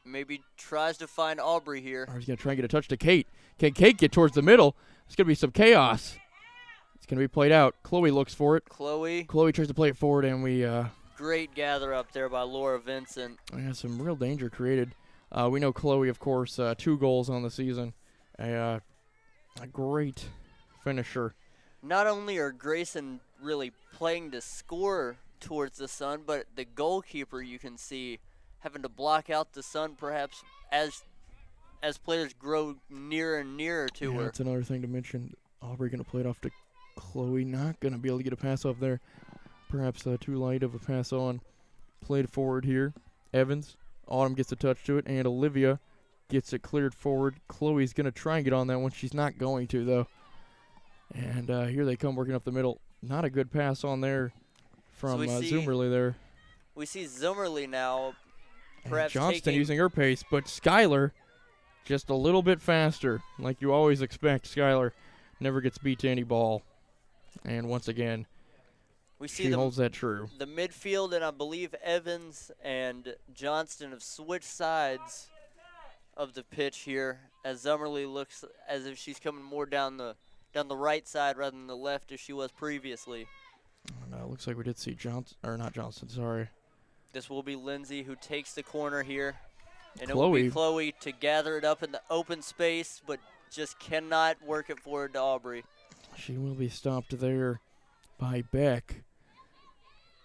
Maybe tries to find Aubrey here. He's going to try and get a touch to Kate. Can Kate get towards the middle? It's going to be some chaos. It's going to be played out. Chloe looks for it. Chloe tries to play it forward, and we... Great gather up there by Laura Vincent. Yeah, some real danger created. We know Chloe, of course, 2 goals on the season. A great finisher. Not only are Grayson really playing to score towards the sun, but the goalkeeper, you can see, having to block out the sun perhaps as players grow nearer and nearer to her. That's another thing to mention. Aubrey going to play it off to Chloe. Not going to be able to get a pass off there. Perhaps too light of a pass on. Played forward here. Evans. Autumn gets a touch to it, and Olivia gets it cleared forward. Chloe's going to try and get on that one. She's not going to, though. And here they come working up the middle. Not a good pass on there from Zoomerly there. We see Zoomerly now. Perhaps Johnston using her pace, but Skylar just a little bit faster. Like you always expect, Skylar never gets beat to any ball. And once again, We see She holds that true. the midfield, and I believe Evans and Johnston have switched sides of the pitch here, as Zummerly looks as if she's coming more down the right side rather than the left as she was previously. And, looks like we did see not Johnston, sorry. This will be Lindsay who takes the corner here. And Chloe. it will be Chloe to gather it up in the open space, but just cannot work it forward to Aubrey. She will be stopped there by Beck.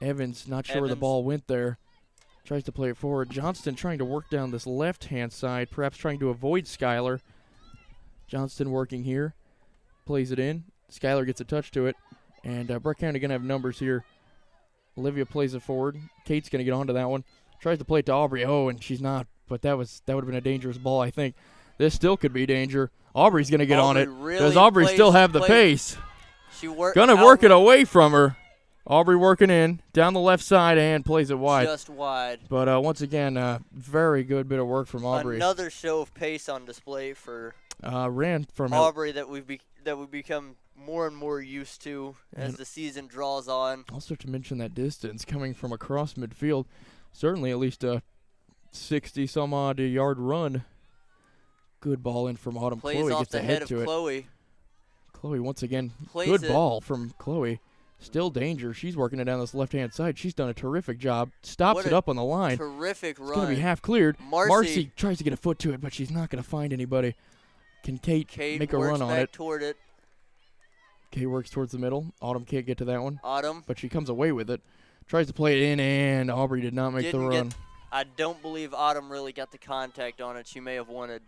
Evans, not sure where the ball went there. Tries to play it forward. Johnston trying to work down this left-hand side, perhaps trying to avoid Skylar. Johnston working here. Plays it in. Skylar gets a touch to it. And Breck County going to have numbers here. Olivia plays it forward. Kate's going to get onto that one. Tries to play it to Aubrey. Oh, and she's not. But that would have been a dangerous ball, I think. This still could be danger. Aubrey's going to get on it. Does Aubrey still have the pace? Going to work it away from her. Aubrey working in, down the left side, and plays it wide. Just wide. But once again, very good bit of work from Aubrey. Another show of pace on display for ran from Aubrey that we've become more and more used to as the season draws on. Also to mention that distance coming from across midfield, certainly at least a 60-some-odd yard run. Good ball in from Autumn. Plays Chloe off gets the ahead head to of it. Chloe. Chloe once again, Plays good it. ball from Chloe. Still danger. She's working it down this left-hand side. She's done a terrific job. Stops it up on the line. Terrific run. It's going to be half cleared. Marcy tries to get a foot to it, but she's not going to find anybody. Can Kate make a run on it? Toward it. Kate works towards the middle. Autumn can't get to that one. Autumn. But she comes away with it. Tries to play it in, and Aubrey did not make the run. I don't believe Autumn really got the contact on it. She may have wanted.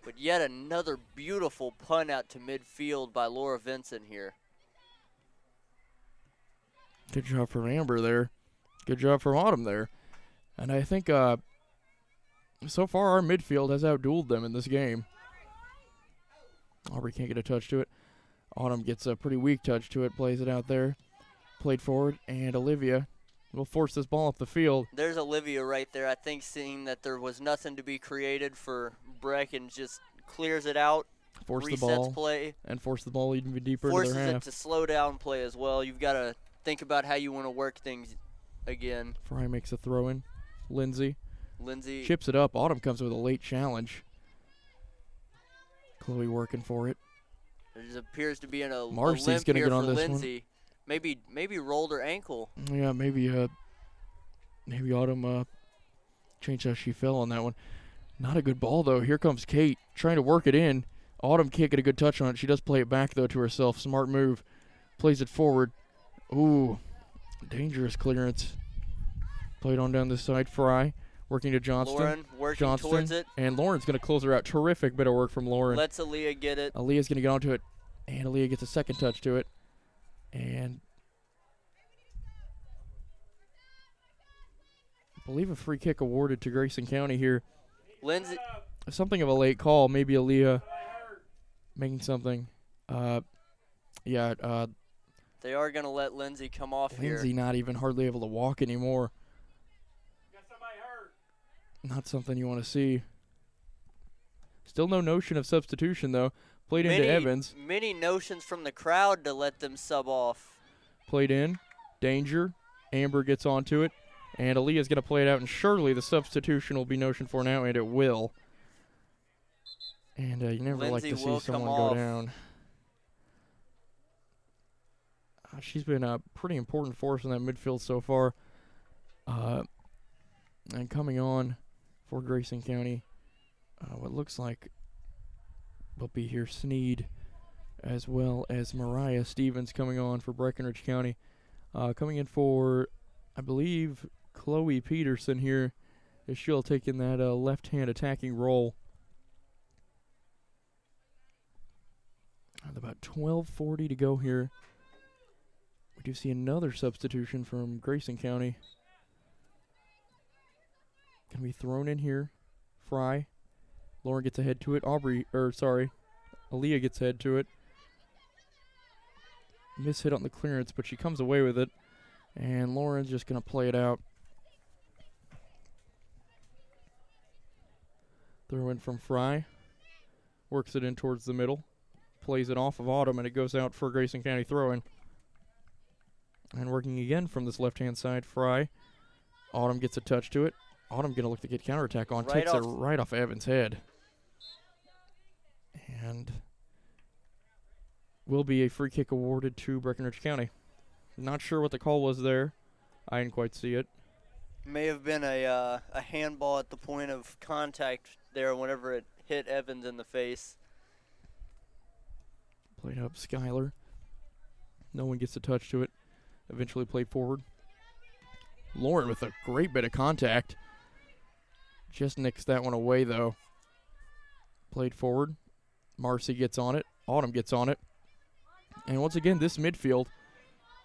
But yet another beautiful punt out to midfield by Laura Vincent here. Good job from Amber there. Good job from Autumn there. And I think so far our midfield has outdueled them in this game. Aubrey can't get a touch to it. Autumn gets a pretty weak touch to it, plays it out there. Played forward, and Olivia will force this ball up the field. There's Olivia right there, I think, seeing that there was nothing to be created for Breck and just clears it out. Force resets the ball. Play. And force the ball even deeper into Forces their half. it to slow down play as well. You've got to think about how you want to work things again. Fry makes a throw in. Lindsay chips it up. Autumn comes with a late challenge. Chloe working for it. There appears to be a Marcy's limp gonna here get on for this Lindsay. Maybe rolled her ankle. Yeah, maybe Autumn changed how she fell on that one. Not a good ball though. Here comes Kate trying to work it in. Autumn can't get a good touch on it. She does play it back though to herself. Smart move. Plays it forward. Ooh, dangerous clearance. Played on down this side. Fry working to Johnston. Lauren working towards it. And Lauren's going to close her out. Terrific bit of work from Lauren. Lets Aaliyah get it. Aaliyah's going to get onto it. And Aaliyah gets a second touch to it. And I believe a free kick awarded to Grayson County here. Lindsay. Something of a late call. Maybe Aaliyah making something. They are going to let Lindsay come off here. Lindsay not even hardly able to walk anymore. Not something you want to see. Still no notion of substitution, though. Played into Evans. Many notions from the crowd to let them sub off. Played in. Danger. Amber gets onto it. And Aaliyah's going to play it out, and surely the substitution will be notioned for now, and it will. And you never like to see someone go down. She's been a pretty important force in that midfield so far. And coming on for Grayson County, what looks like will be here Sneed, as well as Mariah Stevens coming on for Breckenridge County. Coming in for, I believe, Chloe Peterson here, as she'll take in that left-hand attacking role. With about 12:40 to go here. We do see another substitution from Grayson County. Can be thrown in here. Fry. Lauren gets ahead to it. Aaliyah gets ahead to it. Miss hit on the clearance, but she comes away with it. And Lauren's just going to play it out. Throw in from Fry. Works it in towards the middle. Plays it off of Autumn, and it goes out for Grayson County throw-in. And working again from this left-hand side, Fry. Autumn gets a touch to it. Autumn going to look to get counterattack on. Takes it right off Evans' head. And will be a free kick awarded to Breckenridge County. Not sure what the call was there. I didn't quite see it. May have been a handball at the point of contact there whenever it hit Evans in the face. Played up Skyler. No one gets a touch to it. Eventually played forward. Lauren with a great bit of contact. Just nicks that one away, though. Played forward. Marcy gets on it. Autumn gets on it. And once again, this midfield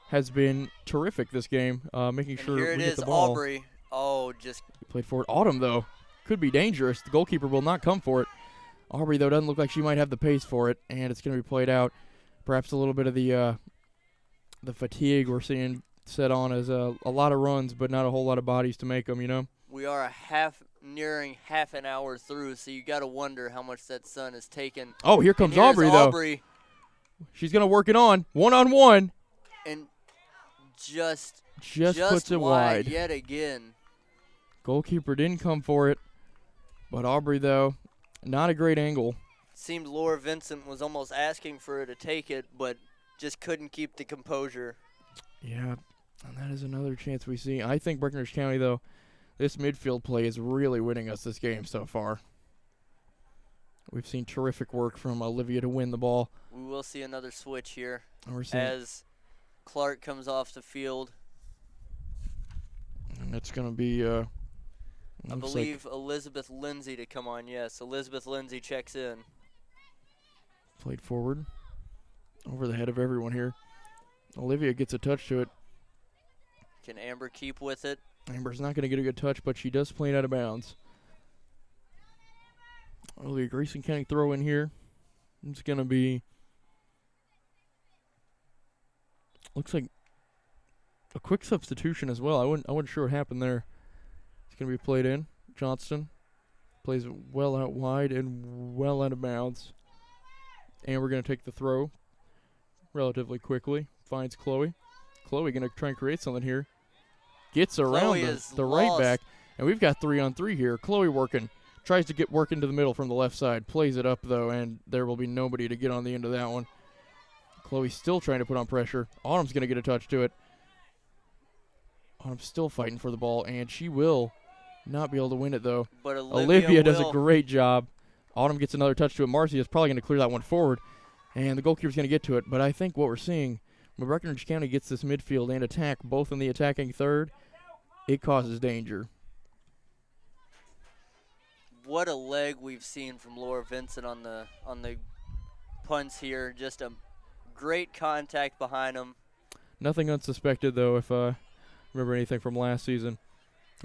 has been terrific this game, making sure here we it get is, the ball. Aubrey. Oh, just Played forward. Autumn, though, could be dangerous. The goalkeeper will not come for it. Aubrey, though, doesn't look like she might have the pace for it, and it's going to be played out. Perhaps a little bit of the fatigue we're seeing set on as a lot of runs, but not a whole lot of bodies to make them, you know? we are nearing half an hour through, so you got to wonder how much that sun has taken. Oh, here comes Here's Aubrey, though. Aubrey, She's going to work it on. One-on-one. and just puts it wide. yet again. Goalkeeper didn't come for it, but Aubrey, though, not a great angle. Seemed Laura Vincent was almost asking for her to take it, but just couldn't keep the composure. Yeah, and that is another chance we see. I think Breckenridge County, though, this midfield play is really winning us this game so far. We've seen terrific work from Olivia to win the ball. We will see another switch here And we're seeing, as Clark comes off the field. and it's going to be, I looks believe Elizabeth Lindsay to come on. Yes, Elizabeth Lindsay checks in. played forward over the head of everyone here. Olivia gets a touch to it. Can Amber keep with it? Amber's not going to get a good touch, but she does play it out of bounds. Early Grayson County throw in here. It's going to be, looks like a quick substitution as well. I wasn't sure what happened there. It's going to be played in. Johnston plays it well out wide and well out of bounds. And we're going to take the throw relatively quickly. Finds Chloe. Chloe going to try and create something here. Gets around the right back. And we've got 3-on-3 here. Chloe working. Tries to get work into the middle from the left side. Plays it up, though, and there will be nobody to get on the end of that one. Chloe's still trying to put on pressure. Autumn's going to get a touch to it. Autumn's still fighting for the ball, and she will not be able to win it, though. But Olivia does a great job. Autumn gets another touch to it. Marcy is probably going to clear that one forward, and the goalkeeper's going to get to it. But I think what we're seeing, when Breckenridge County gets this midfield and attack, both in the attacking third, it causes danger. What a leg we've seen from Laura Vincent on the punts here. Just a great contact behind him. Nothing unsuspected, though, if I remember anything from last season.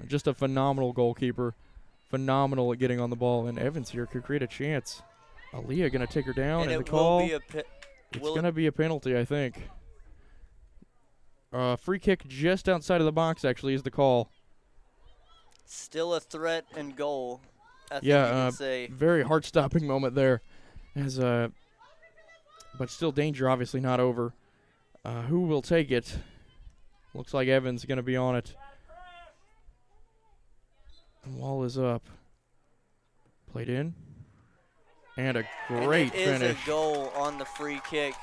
Just a phenomenal goalkeeper. Phenomenal at getting on the ball. And Evans here could create a chance. Aaliyah going to take her down, and the call, it's going to be a penalty, I think. Free kick just outside of the box, actually, is the call. Still a threat and goal. I think Yeah, you can say. very heart-stopping moment there. But still danger, obviously not over. Who will take it? Looks like Evans going to be on it. The wall is up. Played in. And a great finish. It is a goal on the free kick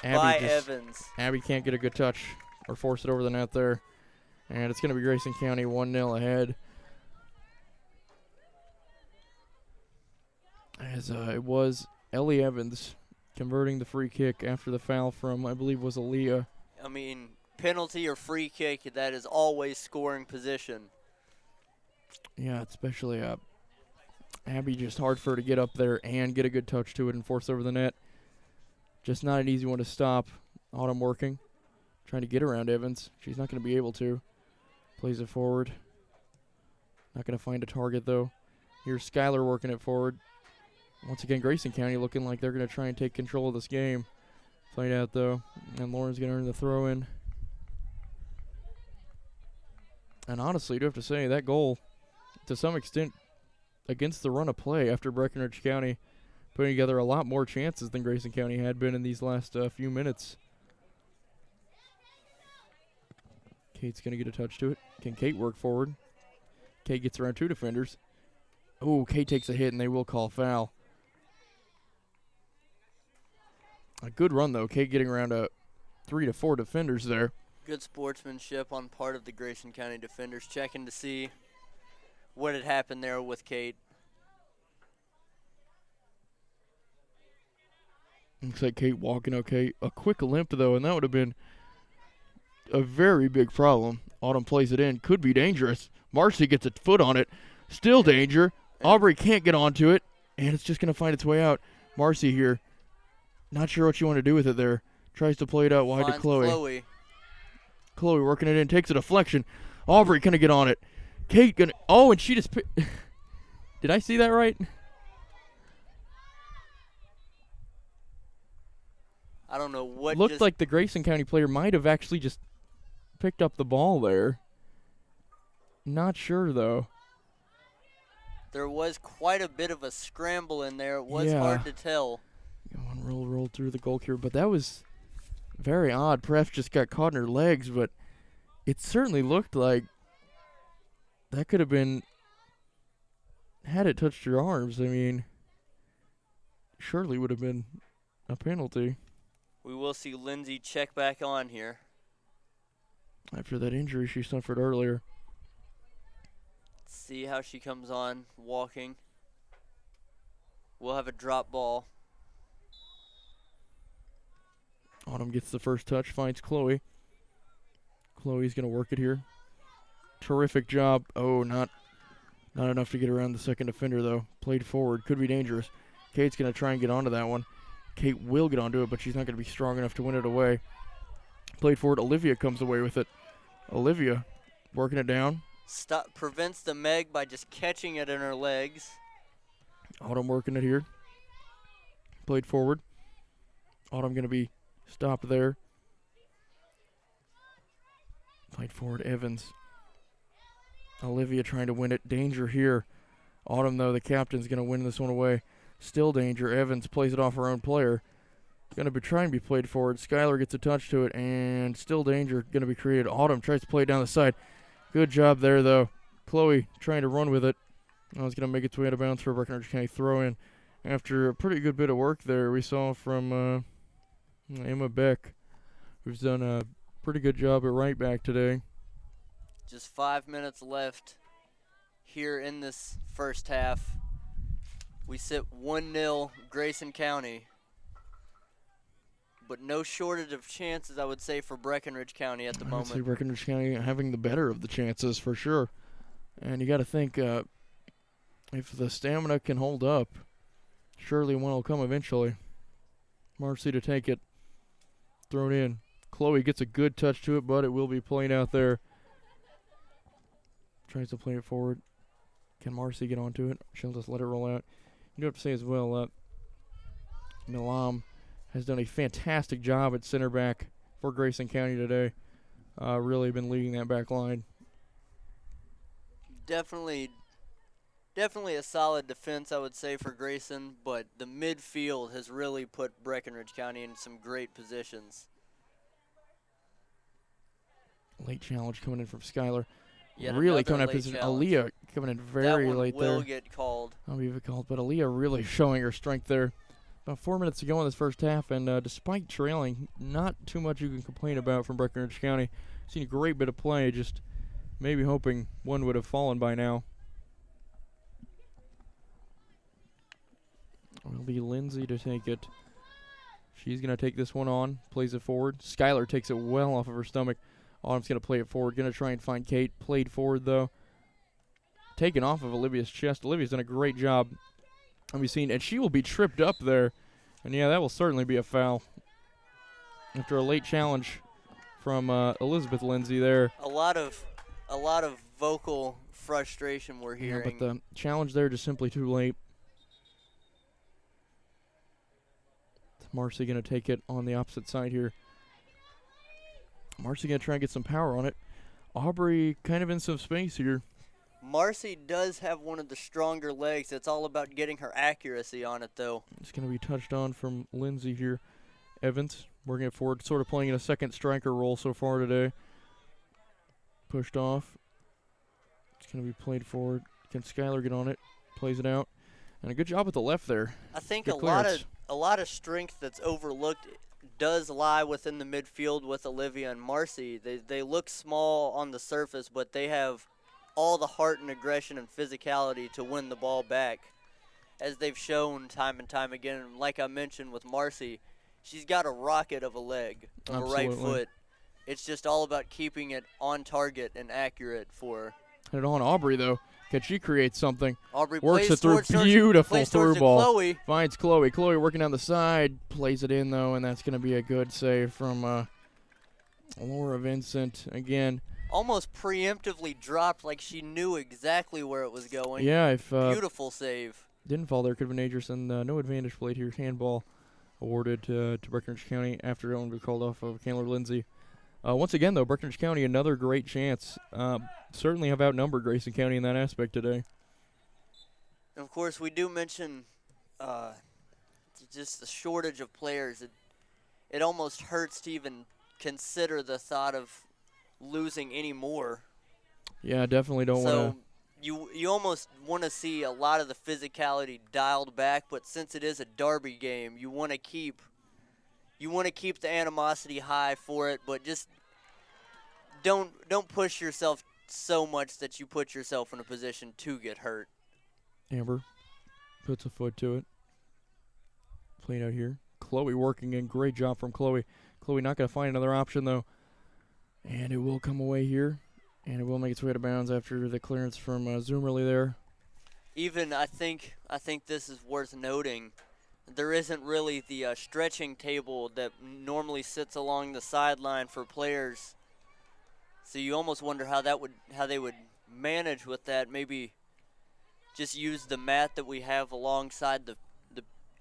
Abby by Evans. Abby can't get a good touch or force it over the net there. And it's going to be Grayson County 1-0 ahead. As it was Ellie Evans converting the free kick after the foul from, I believe, was Aaliyah. I mean, penalty or free kick, that is always scoring position. Yeah, especially Abby, just hard for her to get up there and get a good touch to it and force over the net. Just not an easy one to stop. Autumn working, trying to get around Evans. She's not going to be able to. Plays it forward. Not going to find a target, though. Here's Skyler working it forward. Once again, Grayson County looking like they're going to try and take control of this game. Played out, though. And Lauren's going to earn the throw-in. And honestly, you do have to say, that goal, to some extent, against the run of play after Breckenridge County putting together a lot more chances than Grayson County had been in these last few minutes. Kate's going to get a touch to it. Can Kate work forward? Kate gets around 2 defenders. Oh, Kate takes a hit, and they will call foul. A good run, though. Kate getting around 3 to 4 defenders there. Good sportsmanship on part of the Grayson County defenders, checking to see what had happened there with Kate. Looks like Kate walking okay. A quick limp, though, and that would have been a very big problem. Autumn plays it in. Could be dangerous. Marcy gets a foot on it. Still danger. Aubrey can't get onto it, and it's just going to find its way out. Marcy here. Not sure what you want to do with it there. Tries to play it out wide to Chloe. Chloe working it in. Takes a deflection. Aubrey going to get on it. Kate going to... Oh, and she just... Did I see that right? I don't know what looked like the Grayson County player might have actually just picked up the ball there. Not sure, though. There was quite a bit of a scramble in there. It was hard to tell. One rolled through the goalkeeper, but that was very odd. Perhaps just got caught in her legs, but it certainly looked like that could have been, had it touched her arms, I mean, surely would have been a penalty. We will see Lindsay check back on here. After that injury she suffered earlier. See how she comes on walking. We'll have a drop ball. Autumn gets the first touch, finds Chloe. Chloe's going to work it here. Terrific job. Oh, not enough to get around the second defender, though. Played forward. Could be dangerous. Kate's going to try and get onto that one. Kate will get onto it, but she's not going to be strong enough to win it away. Played forward. Olivia comes away with it. Olivia working it down. Prevents the Meg by just catching it in her legs. Autumn working it here. Played forward. Autumn going to be stopped there. Played forward. Evans. Olivia trying to win it. Danger here. Autumn, though, the captain's going to win this one away. Still danger. Evans plays it off her own player. Going to be trying to be played forward. Skylar gets a touch to it, and still danger going to be created. Autumn tries to play it down the side. Good job there, though. Chloe trying to run with it. Oh, it's going to make its way out of bounds for Breckenridge County throw in. After a pretty good bit of work there, we saw from Emma Beck, who's done a pretty good job at right back today. Just 5 minutes left here in this first half. We sit 1-0 Grayson County, but no shortage of chances, I would say, for Breckenridge County at the moment. I would say Breckenridge County having the better of the chances for sure. And you got to think if the stamina can hold up, surely one will come eventually. Marcy to take it. Thrown in. Chloe gets a good touch to it, but it will be played out there. Tries to play it forward. Can Marcy get onto it? She'll just let it roll out. You do have to say as well, Milam has done a fantastic job at center back for Grayson County today. Really been leading that back line. Definitely a solid defense, I would say, for Grayson, but the midfield has really put Breckenridge County in some great positions. Late challenge coming in from Skylar. Yet really coming another up position. late challenge. Aaliyah coming in very late there. That one will get called. I'll be called, but Aaliyah really showing her strength there. About 4 minutes to go in this first half, and despite trailing, not too much you can complain about from Breckenridge County. Seen a great bit of play, just maybe hoping one would have fallen by now. It'll be Lindsay to take it. She's going to take this one on, plays it forward. Skylar takes it well off of her stomach. Autumn's going to play it forward. Going to try and find Kate. Played forward, though. Taken off of Olivia's chest. Olivia's done a great job. We've seen, and she will be tripped up there. And, yeah, that will certainly be a foul. After a late challenge from Elizabeth Lindsay there. A lot of vocal frustration we're hearing. Yeah, but the challenge there just simply too late. Marcy going to take it on the opposite side here. Marcy going to try and get some power on it. Aubrey kind of in some space here. Marcy does have one of the stronger legs. It's all about getting her accuracy on it, though. It's going to be touched on from Lindsay here. Evans working it forward, sort of playing in a second striker role so far today. pushed off. It's going to be played forward. Can Skylar get on it? Plays it out. And a good job with the left there. I think Good a lot clearance. of strength that's overlooked does lie within the midfield with Olivia and Marcy. They look small on the surface, but they have all the heart and aggression and physicality to win the ball back, as they've shown time and time again. And like I mentioned with Marcy, she's got a rocket of a leg, of a right Absolutely. foot. It's just all about keeping it on target and accurate for her. And it on Aubrey, though. Can she create something? Aubrey Works plays it through. towards Beautiful plays through towards ball. Chloe. Finds Chloe. Chloe working down the side. Plays it in, though, and that's going to be a good save from Laura Vincent. Again, Almost preemptively dropped like she knew exactly where it was going. yeah, if Beautiful save. didn't fall there, could have been dangerous. And no advantage played here. Handball awarded to Breckenridge County after it would be called off of Candler Lindsay. Once again, though, Breckenridge County, another great chance. Certainly have outnumbered Grayson County in that aspect today. And of course, we do mention just the shortage of players. It almost hurts to even consider the thought of losing any more. Yeah, definitely don't So want you almost want to see a lot of the physicality dialed back, but since it is a derby game, you want to keep the animosity high for it, but just don't push yourself so much that you put yourself in a position to get hurt. Amber puts a foot to it. Playing out here. Chloe working in. Great job from Chloe. Chloe not going to find another option, though. And it will come away here. And it will make its way to bounds after the clearance from Zoomerly there. Even I think this is worth noting. There isn't really the stretching table that normally sits along the sideline for players. So you almost wonder how they would manage with that. Maybe just use the mat that we have alongside the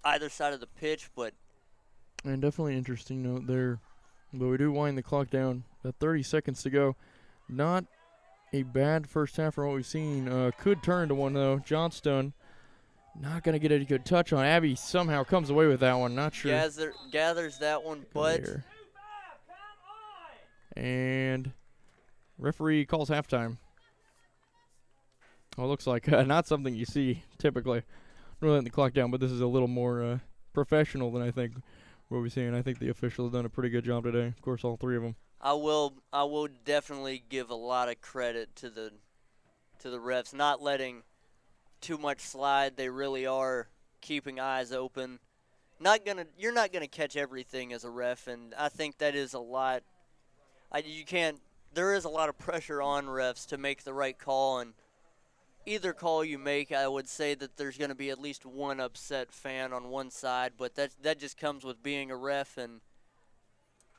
either side of the pitch. But And definitely an interesting note there. But we do wind the clock down. About 30 seconds to go. Not a bad first half from what we've seen. Could turn to one, though. Johnstone not going to get a good touch on. Abby somehow comes away with that one. Not sure. gathers that one, but Here. And referee calls halftime. Well, it looks like not something you see typically. Really letting the clock down, but this is a little more professional than I think what we're seeing. I think the officials have done a pretty good job today. Of course, all three of them. I will definitely give a lot of credit to the refs, not letting too much slide. They really are keeping eyes open. You're not gonna catch everything as a ref, and I think that is a lot. There is a lot of pressure on refs to make the right call, and either call you make, I would say that there's going to be at least one upset fan on one side, but that just comes with being a ref. And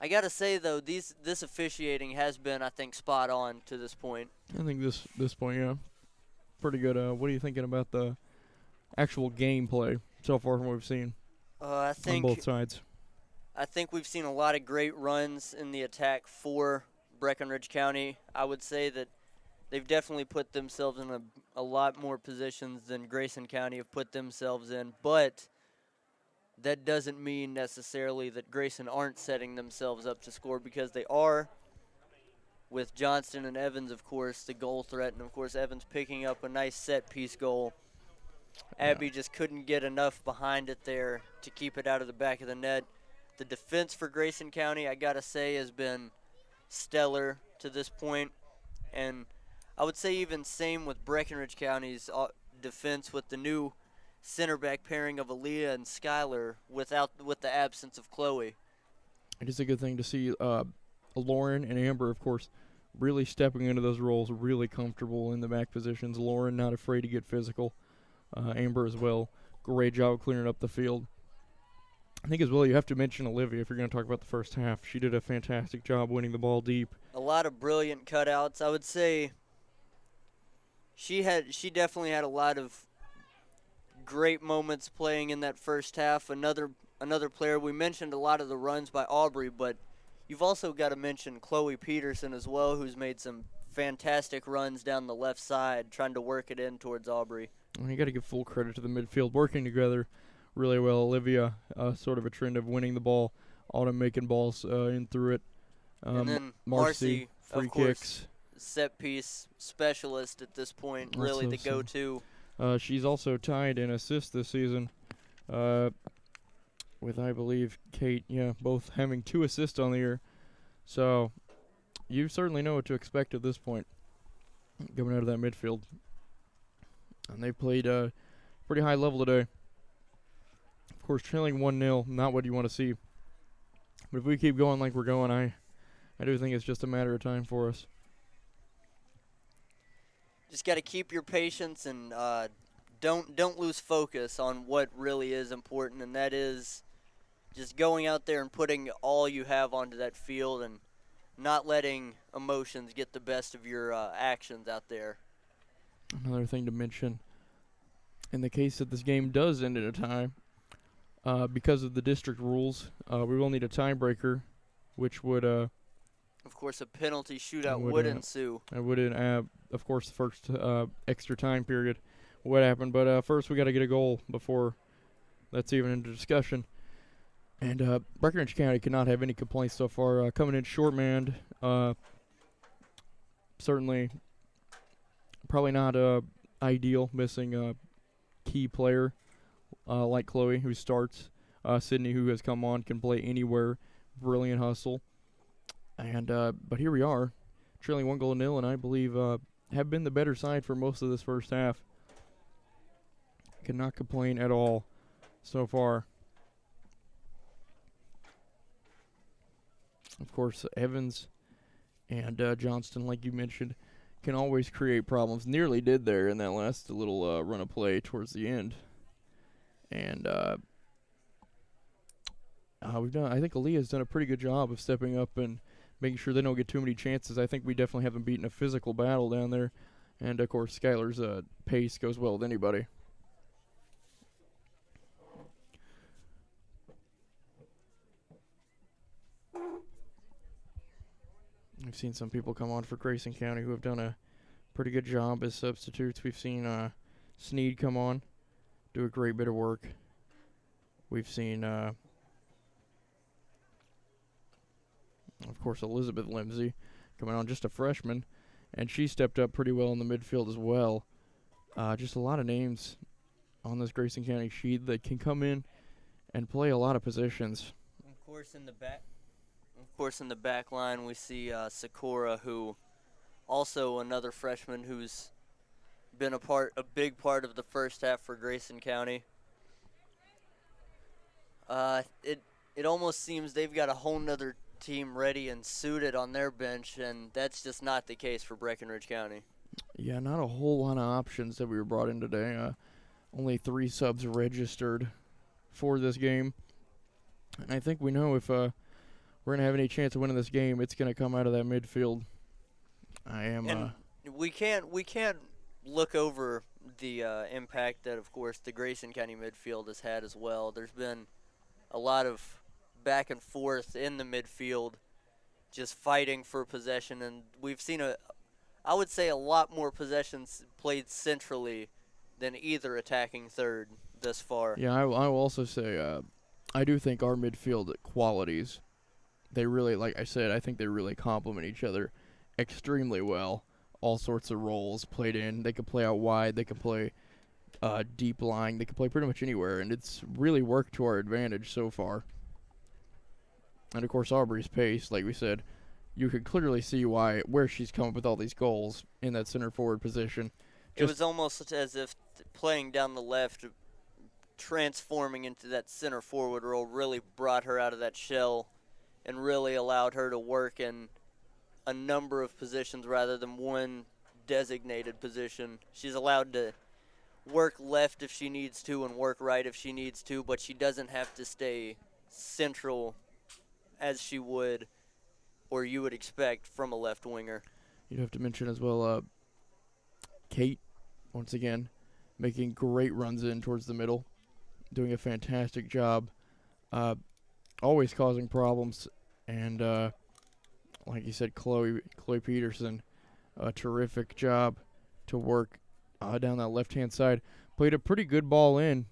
I got to say, though, this officiating has been, I think, spot on to this point. I think this point, yeah, pretty good. What are you thinking about the actual gameplay so far from what we've seen I think on both sides? I think we've seen a lot of great runs in the attack for Breckenridge County. I would say that they've definitely put themselves in a lot more positions than Grayson County have put themselves in, but that doesn't mean necessarily that Grayson aren't setting themselves up to score, because they are, with Johnston and Evans, of course, the goal threat, and, of course, Evans picking up a nice set-piece goal. Abby just couldn't get enough behind it there to keep it out of the back of the net. The defense for Grayson County, I got to say, has been stellar to this point, and I would say even same with Breckenridge County's defense with the new center back pairing of Aaliyah and Skylar with the absence of Chloe. It is a good thing to see Lauren and Amber, of course, really stepping into those roles, really comfortable in the back positions. Lauren not afraid to get physical. Amber as well. Great job clearing up the field. I think as well you have to mention Olivia if you're going to talk about the first half. She did a fantastic job winning the ball deep. A lot of brilliant cutouts. I would say she definitely had a lot of great moments playing in that first half. Another player, we mentioned a lot of the runs by Aubrey, but you've also got to mention Chloe Peterson as well, who's made some fantastic runs down the left side trying to work it in towards Aubrey. You got to give full credit to the midfield working together really well. Olivia, sort of a trend of winning the ball, Autumn making balls in through it. And then Marcy, free of course, kicks. set piece specialist at this point, really Also the some- go-to. She's also tied in assists this season, with I believe Kate, both having 2 assists on the year. So you certainly know what to expect at this point coming out of that midfield. And they played pretty high level today. Of course, trailing 1-0, not what you want to see. But if we keep going like we're going, I do think it's just a matter of time for us. Just got to keep your patience and don't lose focus on what really is important, and that is just going out there and putting all you have onto that field and not letting emotions get the best of your actions out there. Another thing to mention, in the case that this game does end in a tie, because of the district rules, we will need a tiebreaker, which would Of course, a penalty shootout would, would ensue. of course, the first extra time period would happen. But first, we got to get a goal before that's even into discussion. And Breckenridge County cannot have any complaints so far. Coming in short-manned, certainly probably not ideal, missing a key player like Chloe, who starts. Sydney, who has come on, can play anywhere. Brilliant hustle. And but here we are, trailing 1-0, and I believe have been the better side for most of this first half. Cannot complain at all so far. Of course, Evans and Johnston, like you mentioned, can always create problems. Nearly did there in that last little run of play towards the end. And I think Aaliyah's done a pretty good job of stepping up and making sure they don't get too many chances. I think we definitely haven't beaten a physical battle down there. And, of course, Skylar's pace goes well with anybody. We've seen some people come on for Grayson County who have done a pretty good job as substitutes. We've seen Sneed come on, do a great bit of work. We've seen, of course, Elizabeth Limsey coming on, just a freshman, and she stepped up pretty well in the midfield as well. Just a lot of names on this Grayson County sheet that can come in and play a lot of positions. Of course, in the back line, we see Sakura, who also another freshman who's been a big part of the first half for Grayson County. It almost seems they've got a whole nother team ready and suited on their bench, and that's just not the case for Breckenridge County. Yeah, not a whole lot of options that we were brought in today. Only 3 subs registered for this game. And I think we know if we're going to have any chance of winning this game, it's going to come out of that midfield. And we can't look over the impact that, of course, the Grayson County midfield has had as well. There's been a lot of back and forth in the midfield, just fighting for possession, and we've seen I would say a lot more possessions played centrally than either attacking third thus far. Yeah, I will also say I do think our midfield qualities, they really, like I said, I think they really complement each other extremely well. All sorts of roles played in. They can play out wide. They can play deep lying. They can play pretty much anywhere, and it's really worked to our advantage so far. And, of course, Aubrey's pace, like we said, you can clearly see where she's come up with all these goals in that center forward position. It was almost as if playing down the left, transforming into that center forward role really brought her out of that shell and really allowed her to work in a number of positions rather than one designated position. She's allowed to work left if she needs to and work right if she needs to, but she doesn't have to stay central as she would or you would expect from a left winger. You'd have to mention as well Kate, once again, making great runs in towards the middle, doing a fantastic job, always causing problems, and like you said, Chloe Peterson, a terrific job to work down that left-hand side. Played a pretty good ball in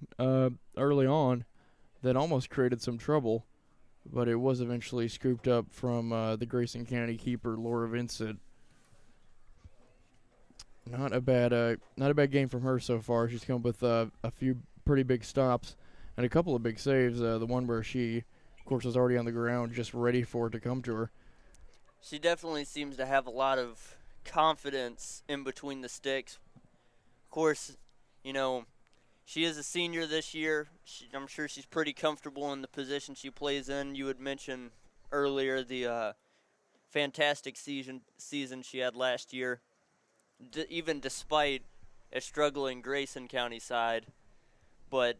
early on that almost created some trouble, but it was eventually scooped up from the Grayson County keeper, Laura Vincent. Not a bad game from her so far. She's come up with a few pretty big stops and a couple of big saves. The one where she, of course, was already on the ground, just ready for it to come to her. She definitely seems to have a lot of confidence in between the sticks. Of course, you know, she is a senior this year. I'm sure she's pretty comfortable in the position she plays in. You had mentioned earlier the fantastic season she had last year, even despite a struggling Grayson County side. But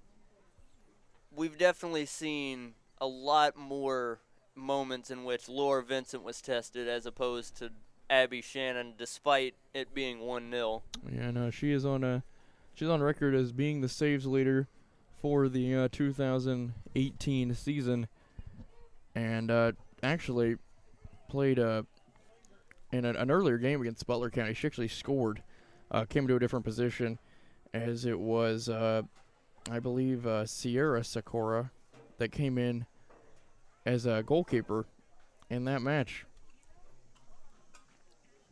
we've definitely seen a lot more moments in which Laura Vincent was tested as opposed to Abby Shannon, despite it being 1-0. Yeah, no, she's on record as being the saves leader for the 2018 season, and actually played in an earlier game against Butler County. She actually scored, came to a different position, as it was, I believe, Sierra Sakura that came in as a goalkeeper in that match.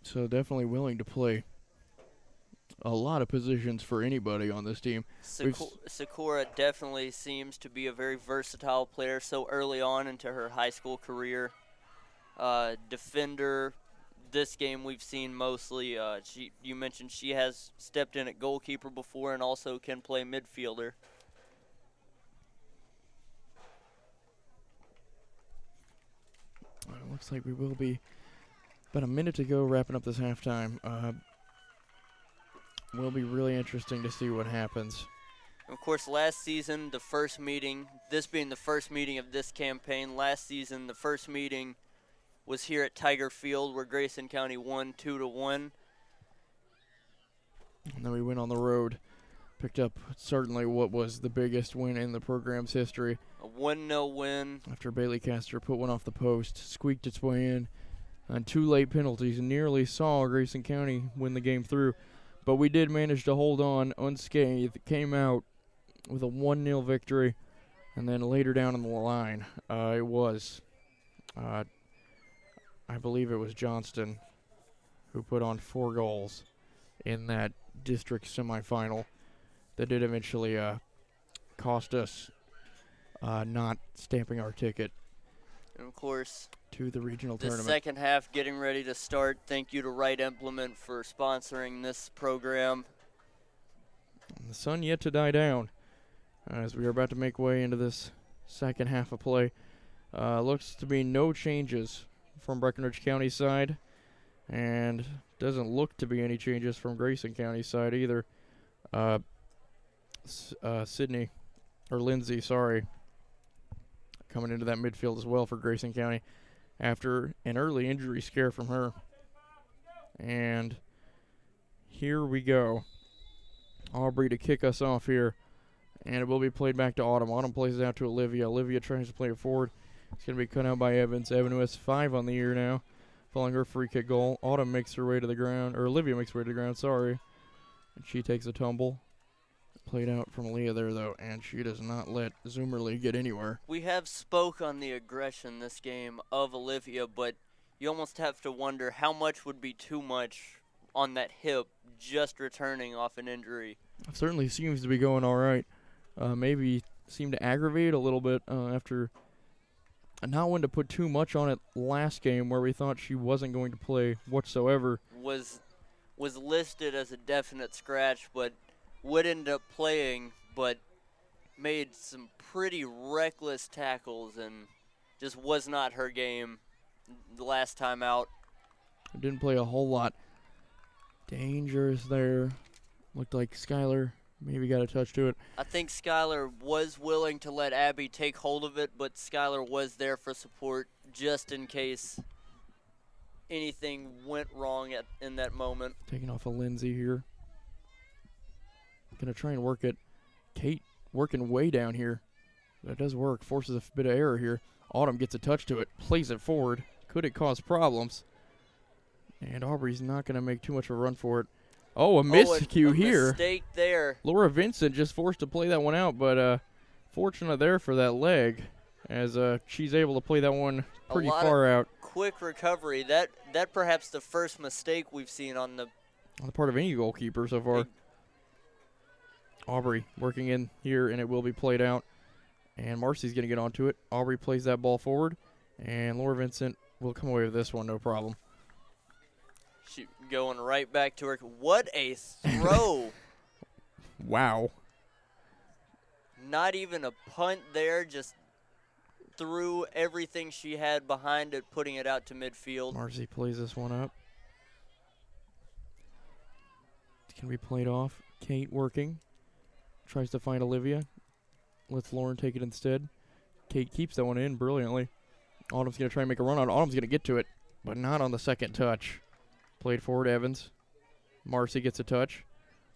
So definitely willing to play a lot of positions for anybody on this team. Sakura definitely seems to be a very versatile player so early on into her high school career. Defender, this game we've seen mostly. You mentioned she has stepped in at goalkeeper before and also can play midfielder. Looks like we will be about a minute to go wrapping up this halftime. Will be really interesting to see what happens. Of course, last season, the first meeting, this being the first meeting of this campaign, last season, the first meeting was here at Tiger Field where Grayson County won 2-1. And then we went on the road, picked up certainly what was the biggest win in the program's history. A 1-0 win. After Bailey Castor put one off the post, squeaked its way in on 2 late penalties, and nearly saw Grayson County win the game through. But we did manage to hold on unscathed, came out with a 1-0 victory, and then later down in the line, I believe it was Johnston who put on 4 goals in that district semifinal that did eventually cost us not stamping our ticket. And of course, to the regional the tournament. Second half getting ready to start. Thank you to Right Implement for sponsoring this program. And the sun yet to die down as we are about to make way into this second half of play. Looks to be no changes from Breckenridge County side, and doesn't look to be any changes from Grayson County side either. Lindsay, coming into that midfield as well for Grayson County after an early injury scare from her. And here we go. Aubrey to kick us off here, and it will be played back to Autumn. Autumn plays it out to Olivia. Olivia tries to play it forward. It's going to be cut out by Evans. Evan, who has 5 on the year now, following her free kick goal. Autumn makes her way to the ground, or Olivia makes her way to the ground, and she takes a tumble. Played out from Leah there, though, and she does not let Zoomerly get anywhere. We have spoke on the aggression this game of Olivia, but you almost have to wonder how much would be too much on that hip just returning off an injury. It certainly seems to be going all right. Maybe seemed to aggravate a little bit after not wanting to put too much on it last game where we thought she wasn't going to play whatsoever. Was listed as a definite scratch, but would end up playing, but made some pretty reckless tackles and just was not her game the last time out. Didn't play a whole lot. Dangerous there. Looked like Skylar maybe got a touch to it. I think Skylar was willing to let Abby take hold of it, but Skylar was there for support just in case anything went wrong in that moment. Taking off a Lindsay here. Gonna try and work it. Kate working way down here. That does work. Forces a bit of error here. Autumn gets a touch to it. Plays it forward. Could it cause problems? And Aubrey's not going to make too much of a run for it. Oh, a miscue here. Mistake there. Laura Vincent just forced to play that one out, but fortunate there for that leg as she's able to play that one pretty far out. Quick recovery. That perhaps the first mistake we've seen on the on the part of any goalkeeper so far. Aubrey working in here, and it will be played out. And Marcy's going to get onto it. Aubrey plays that ball forward, and Laura Vincent will come away with this one, no problem. She going right back to her. What a throw. Wow. Not even a punt there, just threw everything she had behind it, putting it out to midfield. Marcy plays this one up. It's going to be played off. Kate working. Tries to find Olivia. Lets Lauren take it instead. Kate keeps that one in brilliantly. Autumn's going to try and make a run on it. Autumn's going to get to it, but not on the second touch. Played forward, Evans. Marcy gets a touch.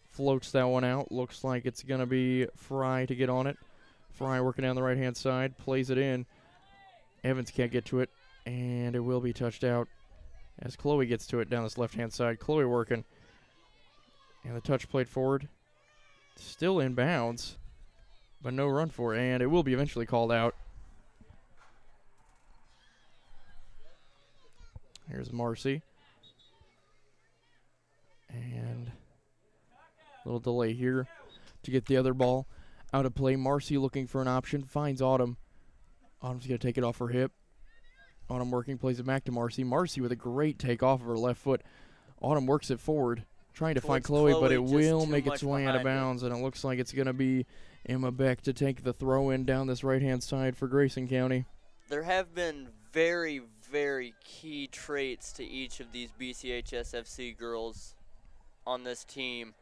Floats that one out. Looks like it's going to be Fry to get on it. Fry working down the right-hand side. Plays it in. Evans can't get to it, and it will be touched out as Chloe gets to it down this left-hand side. Chloe working. And the touch played forward. Still in bounds, but no run for it, and it will be eventually called out. Here's Marcy. And a little delay here to get the other ball out of play. Marcy looking for an option, finds Autumn. Autumn's going to take it off her hip. Autumn working, plays it back to Marcy. Marcy with a great take off of her left foot. Autumn works it forward. Trying to find Chloe, but it will make its way out of bounds, and it looks like it's going to be Emma Beck to take the throw-in down this right-hand side for Grayson County. There have been very, very key traits to each of these BCHSFC girls on this team,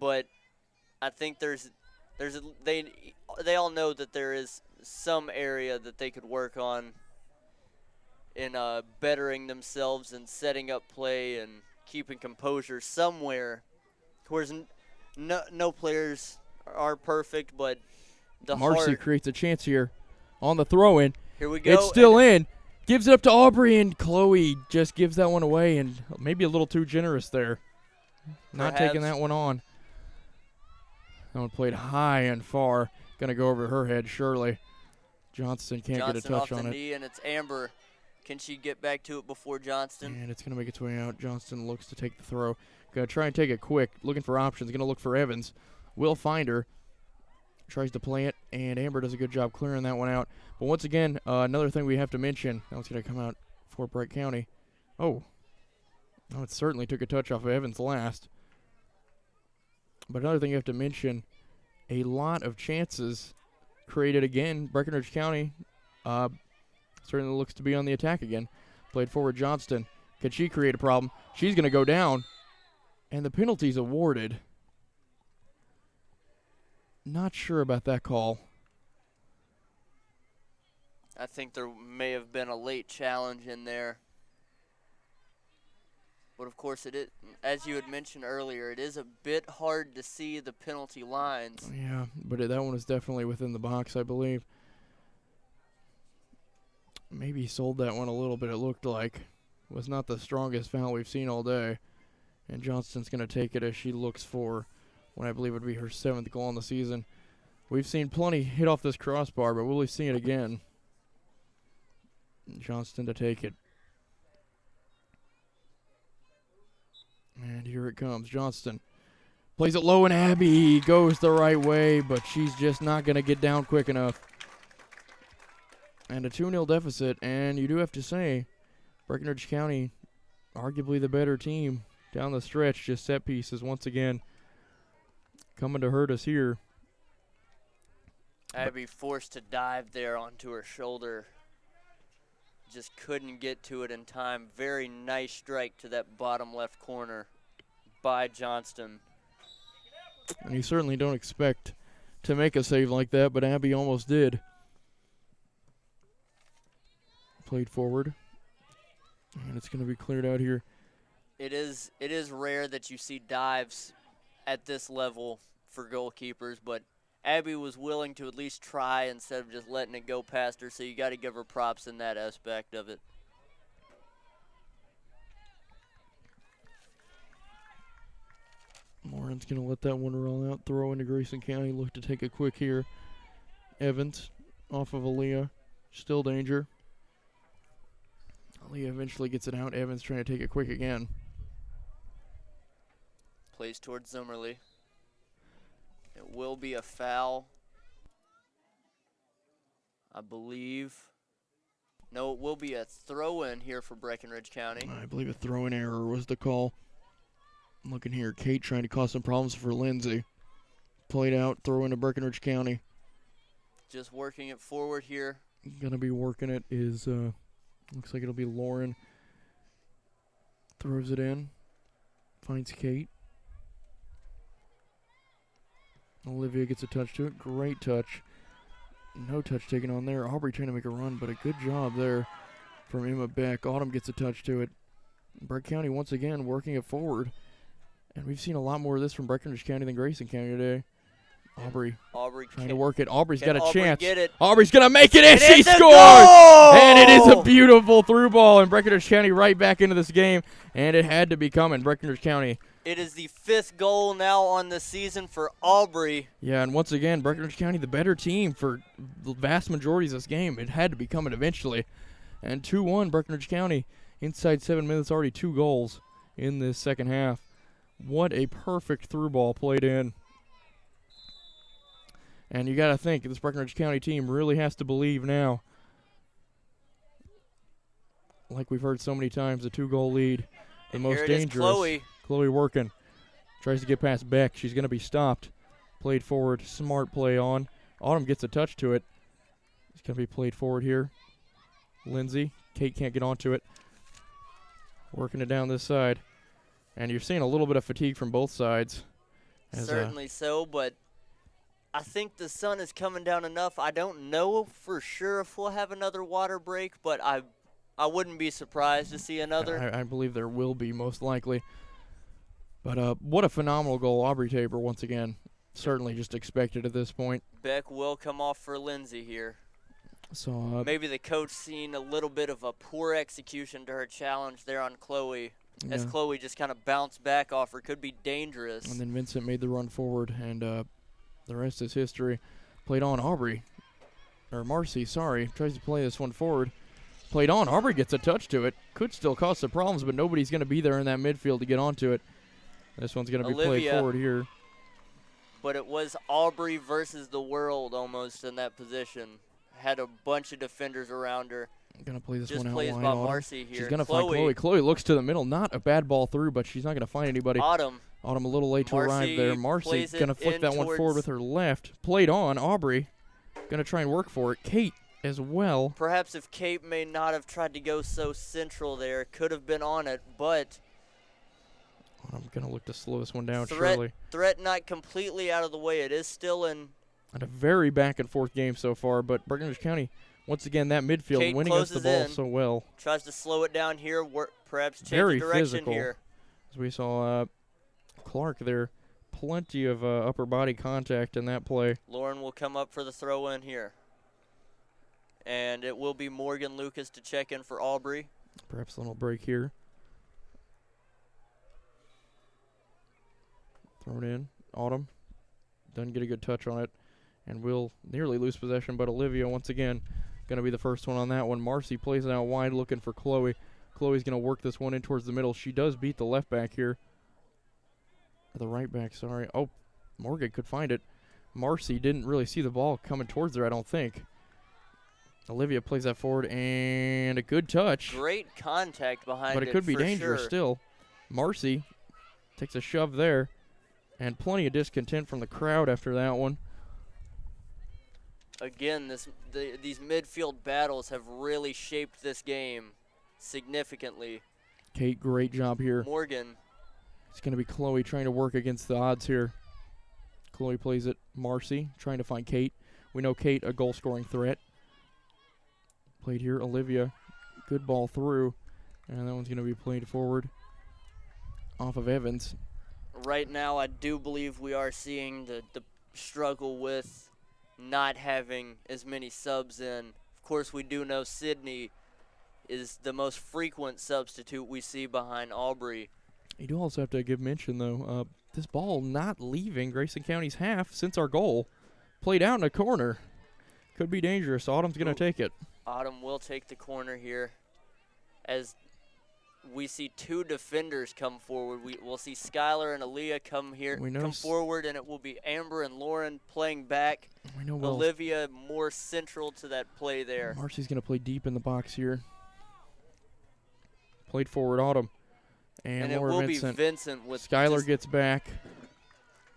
but I think they all know that there is some area that they could work on in bettering themselves and setting up play and keeping composure somewhere. Of course, no players are perfect, but Marcy creates a chance here on the throw-in. Here we go. It's still in. Gives it up to Aubrey, and Chloe just gives that one away, and maybe a little too generous there. Not taking that one on. That one played high and far. Going to go over her head, surely. Johnston can't get a touch on it. Knee, and it's Amber. Can she get back to it before Johnston? And it's going to make its way out. Johnston looks to take the throw. Going to try and take it quick. Looking for options. Going to look for Evans. Will find her. Tries to play it, and Amber does a good job clearing that one out. But once again, another thing we have to mention. That one's going to come out for Breck County. Oh, it certainly took a touch off of Evans last. But another thing you have to mention, a lot of chances created again. Breckenridge County certainly looks to be on the attack again. Played forward Johnston. Could she create a problem? She's going to go down. And the penalty's awarded. Not sure about that call. I think there may have been a late challenge in there. But, of course, it is, as you had mentioned earlier, it is a bit hard to see the penalty lines. Yeah, but that one was definitely within the box, I believe. Maybe he sold that one a little bit, it looked like. It was not the strongest foul we've seen all day. And Johnston's going to take it as she looks for what I believe would be her 7th goal on the season. We've seen plenty hit off this crossbar, but will we see it again? Johnston to take it. And here it comes. Johnston plays it low, and Abby goes the right way, but she's just not going to get down quick enough. And a 2-0 deficit, and you do have to say, Breckenridge County, arguably the better team down the stretch. Just set pieces once again coming to hurt us here. Abby forced to dive there onto her shoulder. Just couldn't get to it in time. Very nice strike to that bottom left corner by Johnston. And you certainly don't expect to make a save like that, but Abby almost did. Played forward. And it's going to be cleared out here. It is rare that you see dives at this level for goalkeepers, but Abby was willing to at least try instead of just letting it go past her, so you got to give her props in that aspect of it. Lauren's going to let that one roll out, throw into Grayson County, look to take it quick here. Evans off of Aaliyah, still danger. Aaliyah eventually gets it out. Evans trying to take it quick again. Plays towards Zimmerly. It will be a foul, I believe. No, it will be a throw-in here for Breckenridge County. I believe a throw-in error was the call. Looking here, Kate trying to cause some problems for Lindsay. Played out, throw into Breckenridge County. Just working it forward here. Gonna be working it is, looks like it'll be Lauren. Throws it in. Finds Kate. Olivia gets a touch to it. Great touch. No touch taken on there. Aubrey trying to make a run, but a good job there from Emma Beck. Autumn gets a touch to it. Breck County once again working it forward. And we've seen a lot more of this from Breckenridge County than Grayson County today. Aubrey trying to work it. Aubrey's got a chance. Get it? Aubrey's going to make it, and she scores! Goal! And it is a beautiful through ball, and Breckenridge County right back into this game, and it had to be coming. Breckenridge County. It is the 5th goal now on the season for Aubrey. Yeah, and once again, Breckenridge County, the better team for the vast majority of this game. It had to be coming eventually. And 2-1, Breckenridge County. Inside 7 minutes, already 2 goals in this second half. What a perfect through ball played in. And you got to think, this Breckenridge County team really has to believe now. Like we've heard so many times, a 2-goal lead. The And most here it is, dangerous. Chloe working. Tries to get past Beck. She's going to be stopped. Played forward. Smart play on. Autumn gets a touch to it. It's going to be played forward here. Lindsay. Kate can't get onto it. Working it down this side. And you're seeing a little bit of fatigue from both sides. Certainly so, but I think the sun is coming down enough. I don't know for sure if we'll have another water break, but I wouldn't be surprised to see another. I believe there will be, most likely. But what a phenomenal goal. Aubrey Tabor, once again, certainly just expected at this point. Beck will come off for Lindsay here. So maybe the coach seen a little bit of a poor execution to her challenge there on Chloe. As Chloe just kind of bounced back off her. Could be dangerous. And then Vincent made the run forward, and the rest is history. Played on Marcy, tries to play this one forward. Played on. Aubrey gets a touch to it. Could still cause some problems, but nobody's going to be there in that midfield to get onto it. This one's going to be played forward here. But it was Aubrey versus the world almost in that position. Had a bunch of defenders around her. Going to play this Just one out plays wide. by Marcy here. She's going to find Chloe. Chloe looks to the middle. Not a bad ball through, but she's not going to find anybody. Autumn A little late to arrive there. Marcy going to flick that one forward with her left. Played on. Aubrey going to try and work for it. Kate as well. Perhaps if Kate may not have tried to go so central there, could have been on it, but I'm going to look to slow this one down, surely. Threat not completely out of the way. It is still in. And a very back-and-forth game so far, but Breckenridge County, once again, that midfield Kate winning us the ball in, so well. Tries to slow it down here, perhaps change very the direction physical. here. As we saw Clark there, plenty of upper body contact in that play. Lauren will come up for the throw-in here. And it will be Morgan Lucas to check in for Aubrey. Perhaps a little break here. Thrown in. Autumn doesn't get a good touch on it. And will nearly lose possession, but Olivia, once again, going to be the first one on that one. Marcy plays it out wide looking for Chloe. Chloe's going to work this one in towards the middle. She does beat the left back here. Or the right back, sorry. Oh, Morgan could find it. Marcy didn't really see the ball coming towards her, I don't think. Olivia plays that forward, and a good touch. Great contact behind it, but it could be for dangerous sure. still. Marcy takes a shove there, and plenty of discontent from the crowd after that one. Again, these midfield battles have really shaped this game significantly. Kate, great job here. Morgan. It's going to be Chloe trying to work against the odds here. Chloe plays it. Marcy trying to find Kate. We know Kate, a goal-scoring threat. Played here. Olivia, good ball through. And that one's going to be played forward off of Evans. Right now, I do believe we are seeing the struggle with not having as many subs in. Of course, we do know Sydney is the most frequent substitute we see behind Aubrey. You do also have to give mention, though, this ball not leaving Grayson County's half since our goal. Played out in a corner. Could be dangerous. Autumn's going to take it. Autumn will take the corner here. As we see two defenders come forward. We'll see Skylar and Aaliyah come forward, and it will be Amber and Lauren playing back. We know Olivia more central to that play there. Marcy's going to play deep in the box here. Played forward, Autumn. And it Laura will Vincent. be Vincent with Skylar gets back.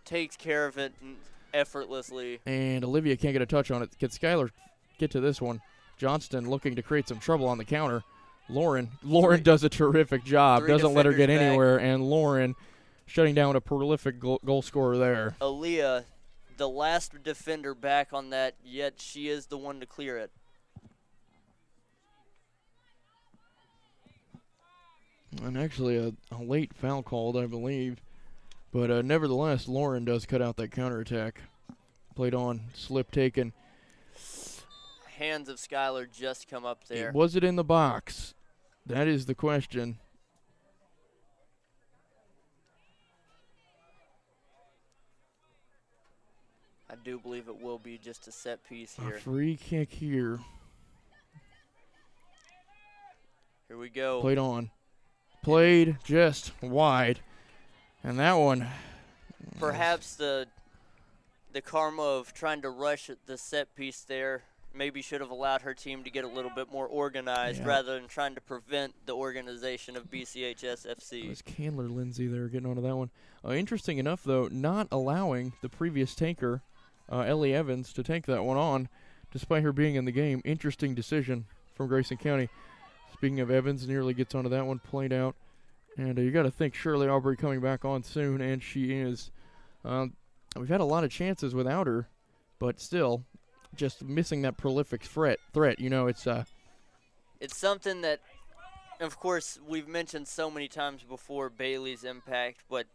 Takes care of it effortlessly. And Olivia can't get a touch on it. Can Skylar get to this one? Johnston looking to create some trouble on the counter. Lauren does a terrific job. Doesn't let her get anywhere. And Lauren shutting down a prolific goal scorer there. Aaliyah, the last defender back on that, yet she is the one to clear it. And actually a late foul called, I believe. But nevertheless, Lauren does cut out that counterattack. Played on, slip taken. Hands of Skylar just come up there. Was it in the box? That is the question. I do believe it will be just a set piece here. A free kick here. Here we go. Played on. Played just wide. And that one. Perhaps the karma of trying to rush the set piece there maybe should have allowed her team to get a little bit more organized rather than trying to prevent the organization of BCHS FC. It was Candler Lindsay there getting onto that one. Interesting enough, though, not allowing the previous tanker, Ellie Evans, to take that one on, despite her being in the game. Interesting decision from Grayson County. Speaking of Evans, nearly gets onto that one, played out. And you got to think Shirley Aubrey coming back on soon, and she is. We've had a lot of chances without her, but still, just missing that prolific threat. It's something that, of course, we've mentioned so many times before, Bailey's impact, but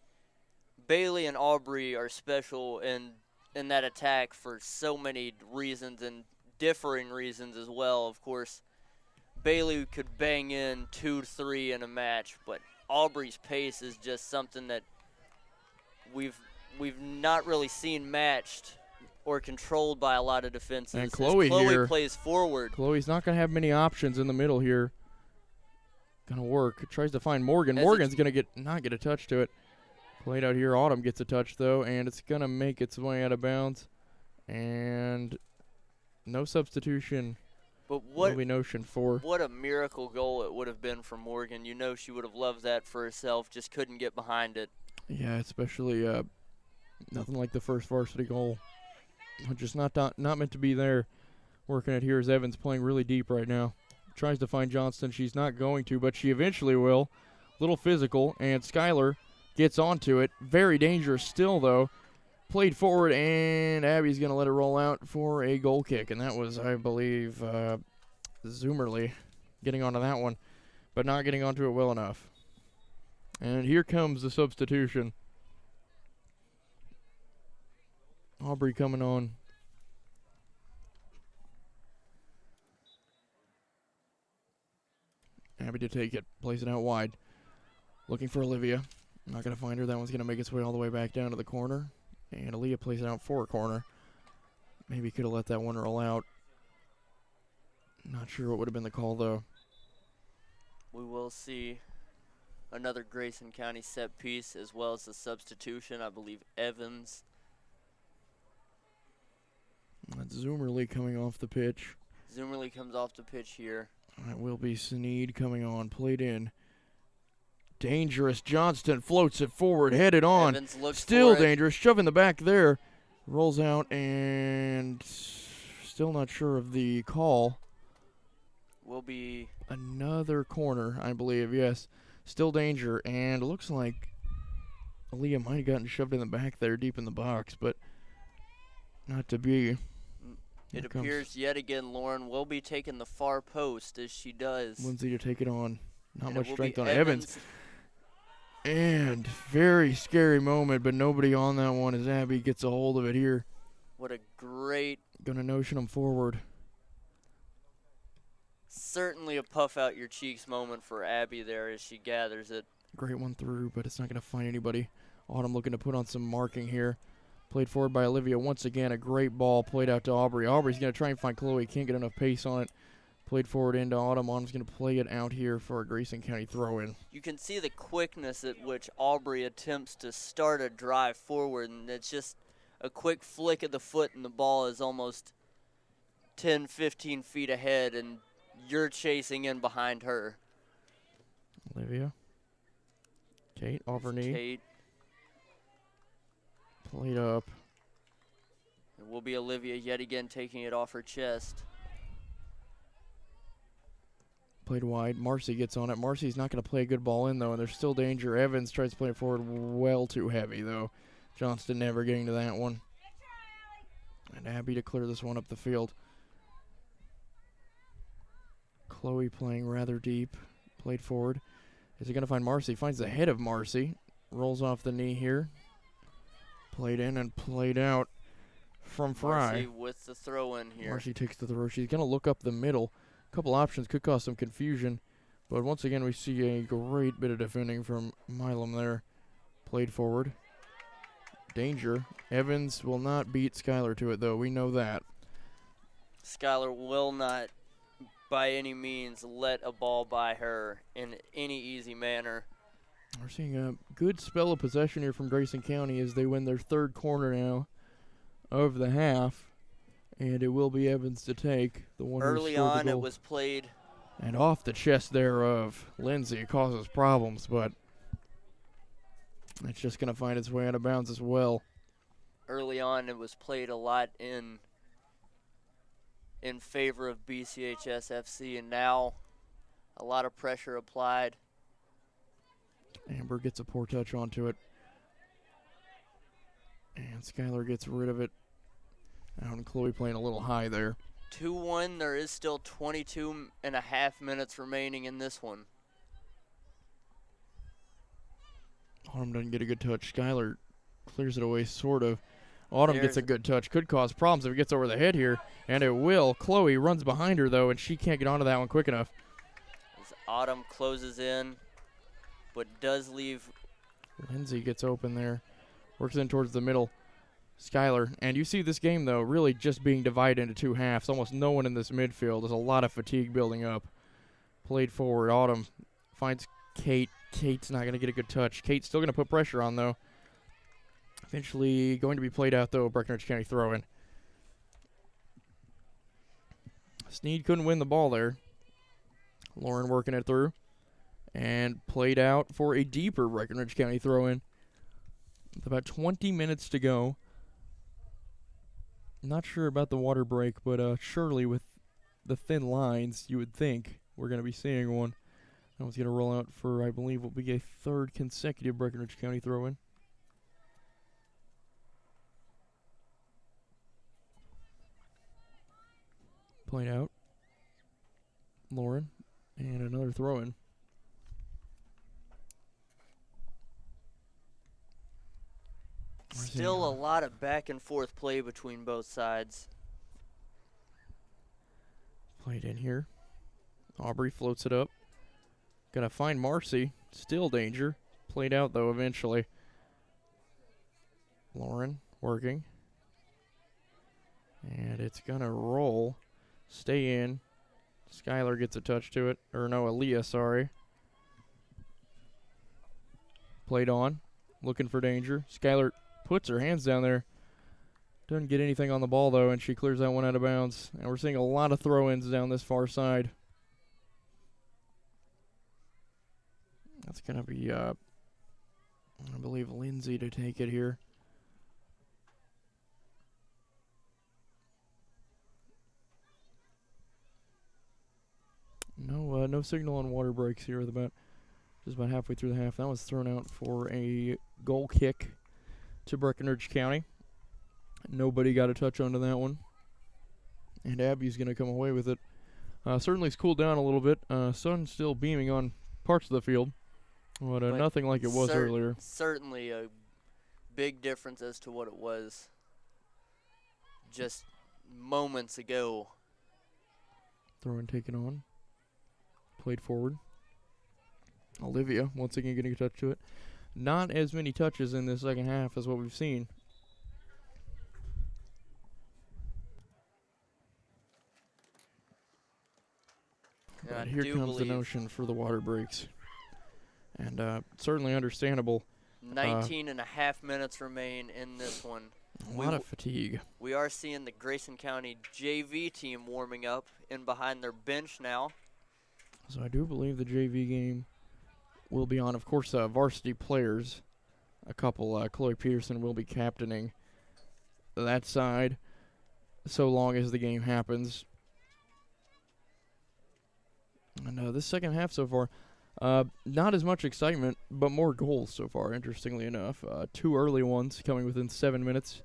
Bailey and Aubrey are special in that attack for so many reasons and differing reasons as well. Of course, Bailey could bang in 2-3 in a match, but Aubrey's pace is just something that we've not really seen matched or controlled by a lot of defenses. And Chloe here plays forward. Chloe's not going to have many options in the middle here. Going to work. Tries to find Morgan. Morgan's going to not get a touch to it. Played out here. Autumn gets a touch, though, and it's going to make its way out of bounds. And no substitution. But what a miracle goal it would have been for Morgan. You know she would have loved that for herself, just couldn't get behind it. Yeah, especially nothing like the first varsity goal. Just not meant to be there. Working it here is Evans playing really deep right now. Tries to find Johnston. She's not going to, but she eventually will. Little physical, and Skylar gets onto it. Very dangerous still, though. Played forward, and Abby's going to let it roll out for a goal kick. And that was, I believe, Zoomerly getting onto that one, but not getting onto it well enough. And here comes the substitution. Aubrey coming on. Abby to take it. Plays it out wide. Looking for Olivia. Not going to find her. That one's going to make its way all the way back down to the corner. And Aaliyah plays it out for a corner. Maybe could have let that one roll out. Not sure what would have been the call, though. We will see another Grayson County set piece as well as the substitution. I believe Evans. That's Zoomerly coming off the pitch. Zoomerly comes off the pitch here. That will be Sneed coming on. Played in. Dangerous. Johnston floats it forward. Headed on. Evans looks still for it. Dangerous. Shoving the back there. Rolls out and still not sure of the call. Will be another corner, I believe. Yes. Still danger. And it looks like Aaliyah might have gotten shoved in the back there deep in the box, but not to be. It appears yet again Lauren will be taking the far post as she does. Lindsay to take it on. Not much strength on Evans. And very scary moment, but nobody on that one as Abby gets a hold of it here. What a great. Gonna notion him forward. Certainly a puff out your cheeks moment for Abby there as she gathers it. Great one through, but it's not gonna find anybody. Autumn looking to put on some marking here. Played forward by Olivia. Once again, a great ball played out to Aubrey. Aubrey's going to try and find Chloe. Can't get enough pace on it. Played forward into Autumn. Autumn's going to play it out here for a Grayson County throw-in. You can see the quickness at which Aubrey attempts to start a drive forward, and it's just a quick flick of the foot, and the ball is almost 10, 15 feet ahead, and you're chasing in behind her. Olivia. Kate off her knee. Kate. Played up. It will be Olivia yet again taking it off her chest. Played wide. Marcy gets on it. Marcy's not going to play a good ball in, though, and there's still danger. Evans tries to play it forward well too heavy, though. Johnston never getting to that one. And Abby to clear this one up the field. Chloe playing rather deep. Played forward. Is he going to find Marcy? Finds the head of Marcy. Rolls off the knee here. Played in and played out from Fry. Marcy with the throw in here. Marcy takes the throw. She's going to look up the middle. Couple options could cause some confusion, but once again we see a great bit of defending from Milam there. Played forward. Danger. Evans will not beat Skylar to it, though. We know that. Skylar will not, by any means, let a ball by her in any easy manner. We're seeing a good spell of possession here from Grayson County as they win their third corner now of the half. And it will be Evans to take. The one early on, it was played. And off the chest there of Lindsay. It causes problems, but it's just going to find its way out of bounds as well. Early on, it was played a lot in favor of BCHS FC, and now a lot of pressure applied. Amber gets a poor touch onto it. And Skylar gets rid of it. And Chloe playing a little high there. 2-1. There is still 22 and a half minutes remaining in this one. Autumn doesn't get a good touch. Skylar clears it away, sort of. Autumn gets a good touch. Could cause problems if it gets over the head here. And it will. Chloe runs behind her, though, and she can't get onto that one quick enough. As Autumn closes in, but does leave. Lindsay gets open there. Works in towards the middle. Skylar, and you see this game, though, really just being divided into two halves. Almost no one in this midfield. There's a lot of fatigue building up. Played forward. Autumn finds Kate. Kate's not going to get a good touch. Kate's still going to put pressure on, though. Eventually going to be played out, though. Breckenridge County throw-in. Sneed couldn't win the ball there. Lauren working it through. And played out for a deeper Breckenridge County throw-in. With about 20 minutes to go. Not sure about the water break, but surely with the thin lines, you would think we're going to be seeing one. That one's going to roll out for, I believe, will be a third consecutive Breckenridge County throw-in. Played out. Lauren. And another throw-in. Still a lot of back and forth play between both sides. Played in here. Aubrey floats it up. Gonna find Marcy. Still danger. Played out, though, eventually. Lauren working. And it's gonna roll. Stay in. Skylar gets a touch to it. Or no, Aaliyah, sorry. Played on. Looking for danger. Skylar puts her hands down there. Doesn't get anything on the ball, though, and she clears that one out of bounds. And we're seeing a lot of throw-ins down this far side. That's going to be, I believe, Lindsay to take it here. No signal on water breaks here with just about halfway through the half. That was thrown out for a goal kick to Breckenridge County. Nobody got a touch onto that one. And Abby's going to come away with it. Certainly it's cooled down a little bit. Sun still beaming on parts of the field. But nothing like it was earlier. Certainly a big difference as to what it was just moments ago. Throw-in taken on. Played forward. Olivia, once again, getting a touch to it. Not as many touches in the second half as what we've seen. I But here do comes the believe notion for the water breaks. And certainly understandable. 19 and a half minutes remain in this one. A lot of fatigue. We are seeing the Grayson County JV team warming up in behind their bench now. So I do believe the JV game will be on. Of course, varsity players. A couple, Chloe Peterson will be captaining that side so long as the game happens. And this second half so far, not as much excitement, but more goals so far, interestingly enough. 2 early ones coming within 7 minutes.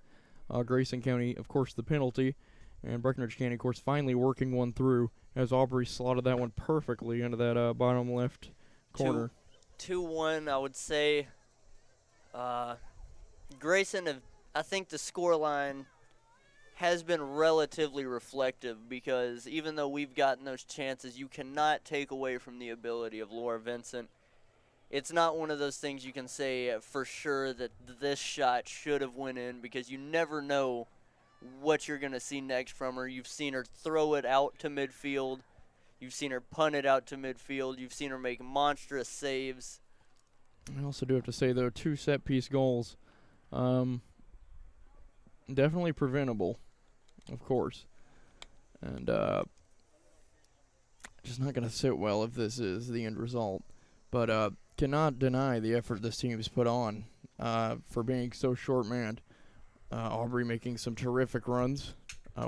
Grayson County, of course, the penalty. And Breckenridge County, of course, finally working one through as Aubrey slotted that one perfectly into that bottom left corner. 2-1, I would say. Grayson, I think the scoreline has been relatively reflective because even though we've gotten those chances, you cannot take away from the ability of Laura Vincent. It's not one of those things you can say for sure that this shot should have went in because you never know what you're going to see next from her. You've seen her throw it out to midfield. You've seen her punt it out to midfield. You've seen her make monstrous saves. I also do have to say, though, 2 set-piece goals. Definitely preventable, of course. And just not going to sit well if this is the end result. But cannot deny the effort this team has put on for being so short-manned. Aubrey making some terrific runs.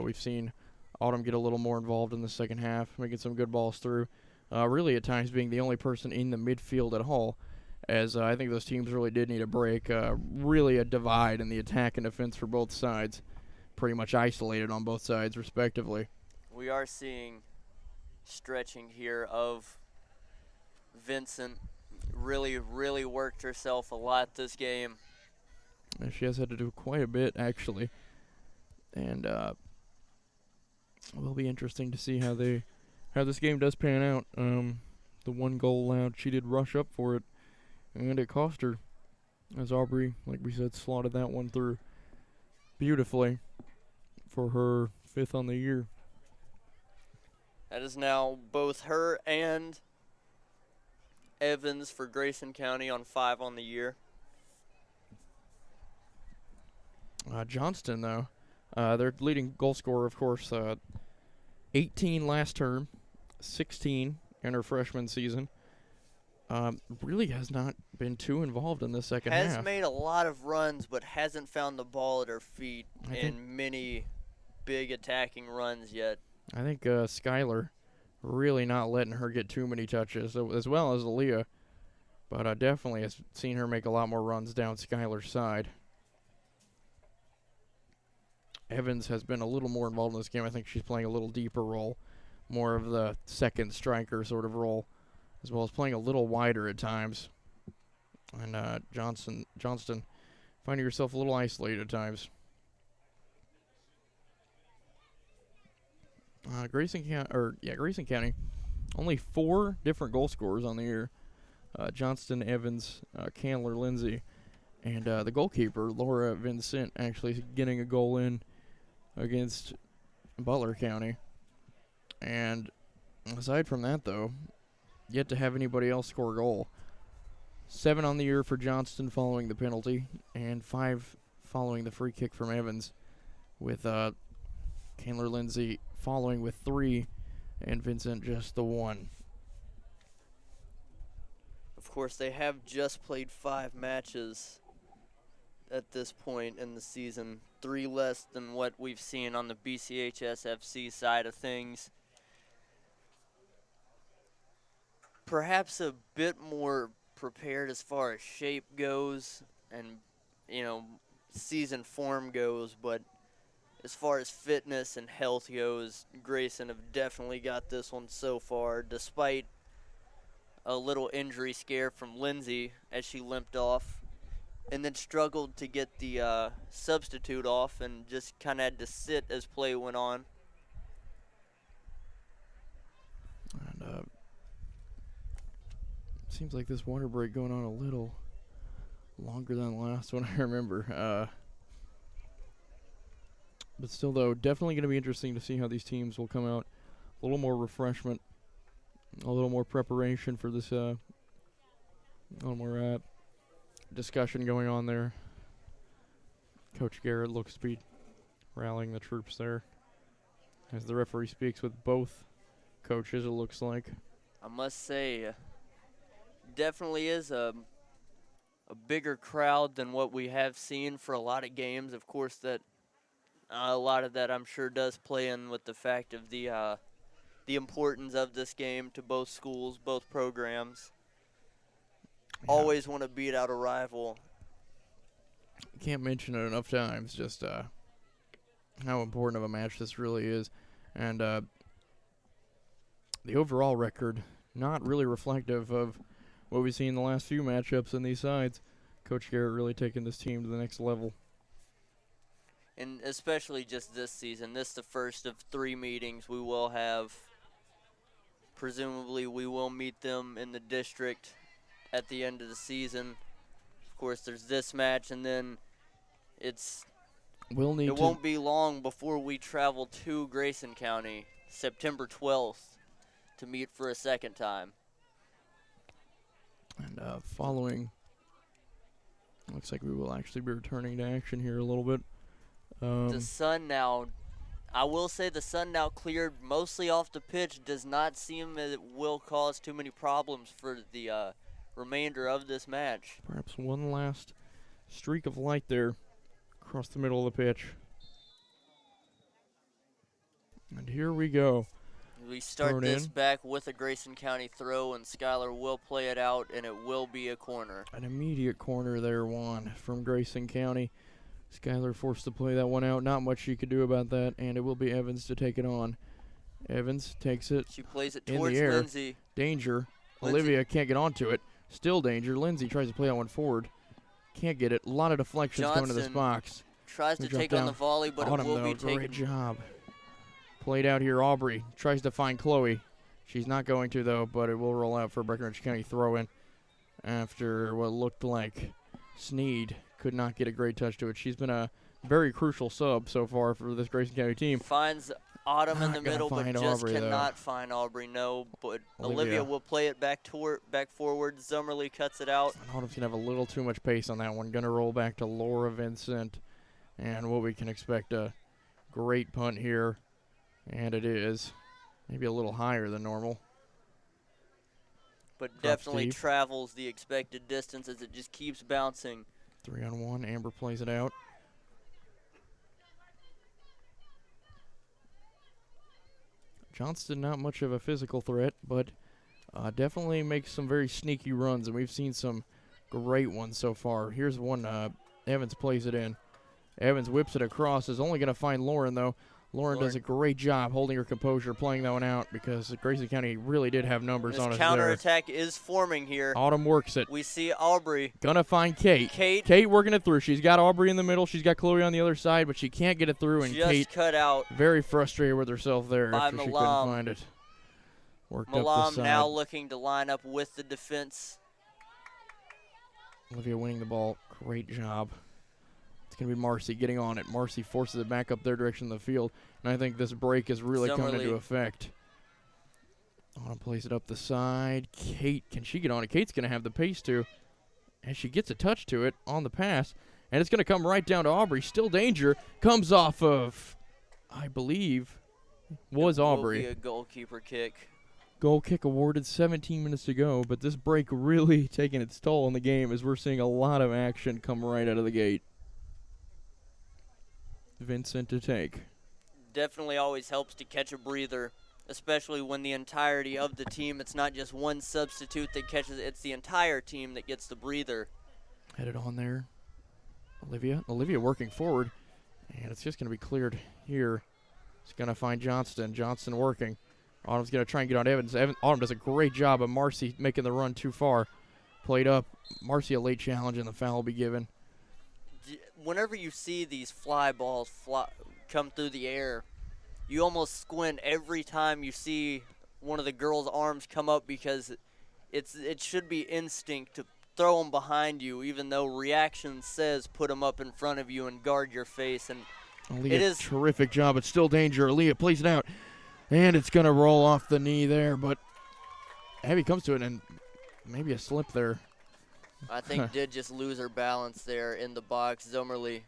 We've seen Autumn get a little more involved in the second half, making some good balls through. Really, at times, being the only person in the midfield at all, as I think those teams really did need a break. Really a divide in the attack and defense for both sides. Pretty much isolated on both sides, respectively. We are seeing stretching here of Vincent. Really worked herself a lot this game. And she has had to do quite a bit, actually. And it will be interesting to see how this game does pan out. The 1 goal allowed, she did rush up for it, and it cost her. As Aubrey, like we said, slotted that one through beautifully for her 5th on the year. That is now both her and Evans for Grayson County on 5 on the year. Johnston, though, their leading goal scorer, of course, 18 last term, 16 in her freshman season. Really has not been too involved in the second half. Has made a lot of runs, but hasn't found the ball at her feet in many big attacking runs yet. I think Skylar really not letting her get too many touches, as well as Aaliyah. But I definitely has seen her make a lot more runs down Skylar's side. Evans has been a little more involved in this game. I think she's playing a little deeper role, more of the second striker sort of role, as well as playing a little wider at times. And Johnston finding herself a little isolated at times. Grayson County, only 4 different goal scorers on the year. Johnston, Evans, Candler, Lindsay, and the goalkeeper, Laura Vincent, actually getting a goal in against Butler County. And aside from that, though, yet to have anybody else score a goal. 7 on the year for Johnston following the penalty, and 5 following the free kick from Evans, with Candler Lindsay following with 3, and Vincent just the 1. Of course, they have just played 5 matches at this point in the season, 3 less than what we've seen on the BCHSFC side of things. Perhaps a bit more prepared as far as shape goes and, season form goes, but as far as fitness and health goes, Grayson have definitely got this one so far, despite a little injury scare from Lindsay as she limped off and then struggled to get the substitute off and just kind of had to sit as play went on. And seems like this water break going on a little longer than the last one I remember. But still, though, definitely going to be interesting to see how these teams will come out. A little more refreshment a little more preparation for this, a little more discussion going on there. Coach Garrett looks to be rallying the troops there as the referee speaks with both coaches, it looks like. I must say, definitely is a bigger crowd than what we have seen for a lot of games. Of course, that a lot of that I'm sure does play in with the fact of the importance of this game to both schools, both programs. Yeah. Always want to beat out a rival. Can't mention it enough times, just how important of a match this really is. And the overall record, not really reflective of what we've seen in the last few matchups in these sides. Coach Garrett really taking this team to the next level. And especially just this season. This is the first of 3 meetings we will have. Presumably we will meet them in the district at the end of the season. Of course, there's this match, and then it won't be long before we travel to Grayson County, September 12th, to meet for a second time. And following, looks like we will actually be returning to action here a little bit. The sun now, I will say the sun now cleared mostly off the pitch. Does not seem that it will cause too many problems for the remainder of this match. Perhaps one last streak of light there across the middle of the pitch. And here we go. We start this back with a Grayson County throw, and Skylar will play it out, and it will be a corner. An immediate corner there, Juan, from Grayson County. Skylar forced to play that one out. Not much she could do about that, and it will be Evans to take it on. Evans takes it. She plays it in towards the air. Lindsay. Danger. Lindsay. Olivia can't get onto it. Still danger. Lindsay tries to play that one forward. Can't get it. A lot of deflections going to this box. Tries to take on the volley, but Autumn, it will though, be taken. great job. Played out here. Aubrey tries to find Chloe. She's not going to, though, but it will roll out for Breckenridge County throw-in after what looked like Sneed could not get a great touch to it. She's been a very crucial sub so far for this Grayson County team. Finds Autumn in the Not gonna middle, but find just Aubrey, cannot find Aubrey. No, but Olivia. Olivia will play it back forward. Zummerly cuts it out. Autumn's going to have a little too much pace on that one. Going to roll back to Laura Vincent. And what we can expect, a great punt here. And it is. Maybe a little higher than normal. But Drops definitely deep. travels the expected distance as it just keeps bouncing. 3-on-1. Amber plays it out. Johnston, not much of a physical threat, but definitely makes some very sneaky runs, and we've seen some great ones so far. Here's one. Evans plays it in. Evans whips it across. Is only going to find Lauren, though. Lauren does a great job holding her composure, playing that one out, because Grayson County really did have numbers on us there. Counterattack is forming here. Autumn works it. We see Aubrey. Gonna find Kate. Kate working it through. She's got Aubrey in the middle. She's got Chloe on the other side, but she can't get it through. And Just Kate cut out. Very frustrated with herself there by after she couldn't Malam. find it. Worked up the Malam side. now looking to line up with the defense. Olivia winning the ball. Great job. It's going to be Marcy getting on it. Marcy forces it back up their direction of the field. And I think this break is really coming into effect. Autumn plays it up the side. Kate, can she get on it? Kate's going to have the pace too. And she gets a touch to it on the pass. And it's going to come right down to Aubrey. Still danger. Comes off of, I believe, was Aubrey. Will be a goalkeeper kick. Goal kick awarded 17 minutes to go. But this break really taking its toll on the game as we're seeing a lot of action come right out of the gate. Vincent to take. Definitely always helps to catch a breather, especially when the entirety of the team, it's not just one substitute that catches it, it's the entire team that gets the breather. Headed on there. Olivia working forward, and it's just going to be cleared here. It's going to find Johnston. Johnston working. Autumn's going to try and get on Evans. Autumn does a great job of Marcy making the run too far. Played up. Marcy a late challenge, and the foul will be given. Whenever you see these fly balls come through the air, you almost squint every time you see one of the girls' arms come up, because it should be instinct to throw them behind you, even though reaction says put them up in front of you and guard your face. And Aaliyah, it is terrific job. It's still danger. Aaliyah plays it out, and it's going to roll off the knee there, but Abby comes to it, and maybe a slip there. I think did just lose her balance there in the box. Zomerly.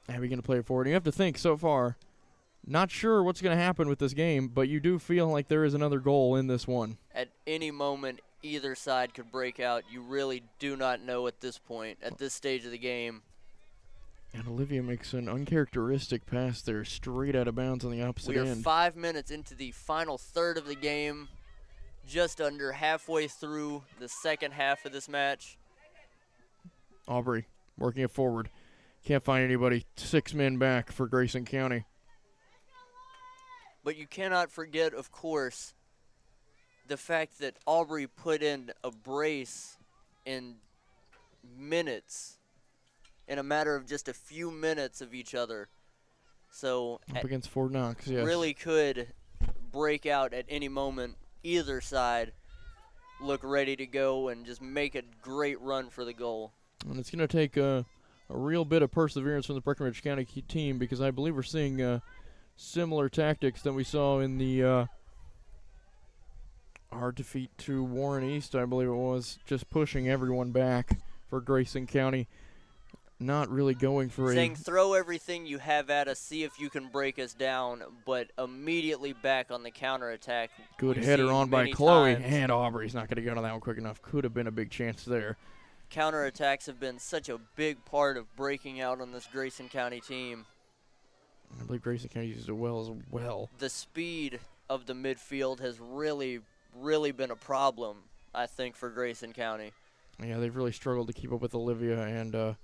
Abby going to play it forward. You have to think so far. Not sure what's going to happen with this game, but you do feel like there is another goal in this one. At any moment, either side could break out. You really do not know at this point, at this stage of the game. And Olivia makes an uncharacteristic pass there, straight out of bounds on the opposite We are end. 5 minutes into the final third of the game, just under halfway through the second half of this match. Aubrey working it forward. Can't find anybody. 6 men back for Grayson County. But you cannot forget, of course, the fact that Aubrey put in a brace in minutes, in a matter of just a few minutes of each other. So Up against Fort Knox, yes. really could break out at any moment. Either side look ready to go and just make a great run for the goal. And it's going to take a real bit of perseverance from the Breckenridge County team, because I believe we're seeing similar tactics than we saw in the our defeat to Warren East, I believe it was. Just pushing everyone back for Grayson County. Not really going for Saying throw everything you have at us, see if you can break us down, but immediately back on the counterattack. Good header on by Chloe, and Aubrey's not going to get on that one quick enough. Could have been a big chance there. Counterattacks have been such a big part of breaking out on this Grayson County team. I believe Grayson County uses it well as well. The speed of the midfield has really been a problem, I think, for Grayson County. Yeah, they've really struggled to keep up with Olivia and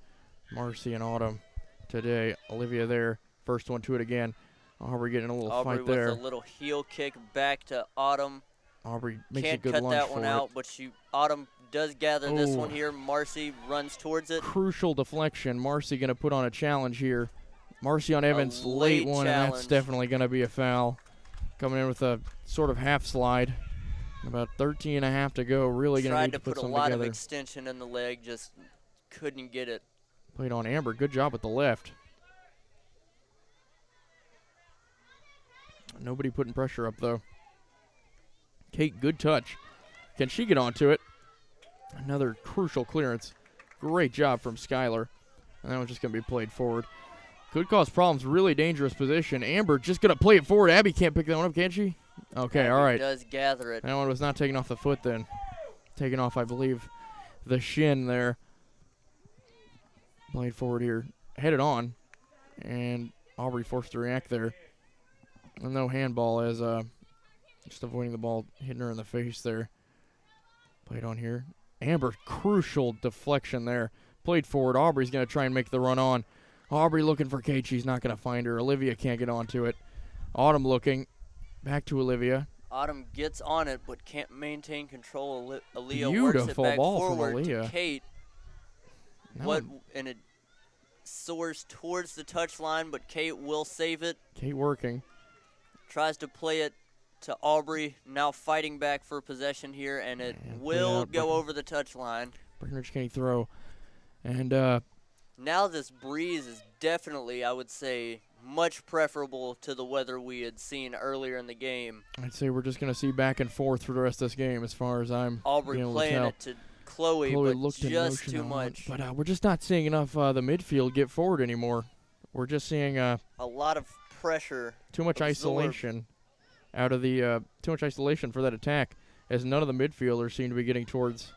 Marcy and Autumn today. Olivia there, first one to it again. Aubrey getting a little Aubrey fight there. with a little heel kick back to Autumn. Aubrey makes Can't a good cut lunge that one for out, it. but Autumn does gather this Oh. one here. Marcy runs towards it. Crucial deflection. Marcy going to put on a challenge here. Marcy on Evans, late one, and that's challenge. definitely going to be a foul. Coming in with a sort of half slide. About 13 and a half to go. Really going to Tried need to to put put a something lot together. of extension in the leg, just couldn't get it. Played on Amber. Good job with the left. Nobody putting pressure up, though. Kate, good touch. Can she get onto it? Another crucial clearance. Great job from Skylar. And that one's just going to be played forward. Could cause problems. Really dangerous position. Amber just going to play it forward. Abby can't pick that one up, can she? Okay, all right. Does gather it. That one was not taken off the foot then. Taken off, I believe, the shin there. Played forward here. Headed on. And Aubrey forced to react there. And no handball as just avoiding the ball, hitting her in the face there. Played on here. Amber, crucial deflection there. Played forward. Aubrey's going to try and make the run on. Aubrey looking for Kate. She's not going to find her. Olivia can't get onto it. Autumn looking. Back to Olivia. Autumn gets on it, but can't maintain control. Aaliyah Beautiful works it back ball from forward Aaliyah. to Kate. Now And it soars towards the touchline, but Kate will save it. Kate working. Tries to play it to Aubrey, now fighting back for possession here, and it And put it will out. go over the touchline. Breckenridge County throw. And Now this breeze is definitely, I would say, much preferable to the weather we had seen earlier in the game. I'd say we're just going to see back and forth for the rest of this game as far as I'm Aubrey being able playing to tell. it to Chloe but looked in just motion too on, much. But we're just not seeing enough the midfield get forward anymore. We're just seeing A lot of pressure. too much absorb. isolation out of the too much isolation for that attack, as none of the midfielders seem to be getting towards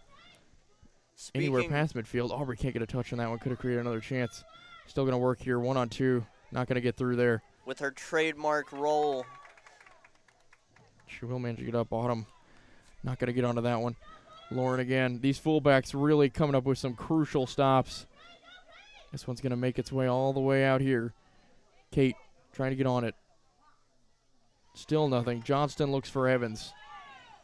anywhere past midfield. Aubrey can't get a touch on that one. Could have created another chance. Still going to work here. 1-on-2. Not going to get through there. With her trademark roll. She will manage to get up. Autumn not going to get onto that one. Lauren again. These fullbacks really coming up with some crucial stops. This one's going to make its way all the way out here. Kate trying to get on it. Still nothing. Johnston looks for Evans.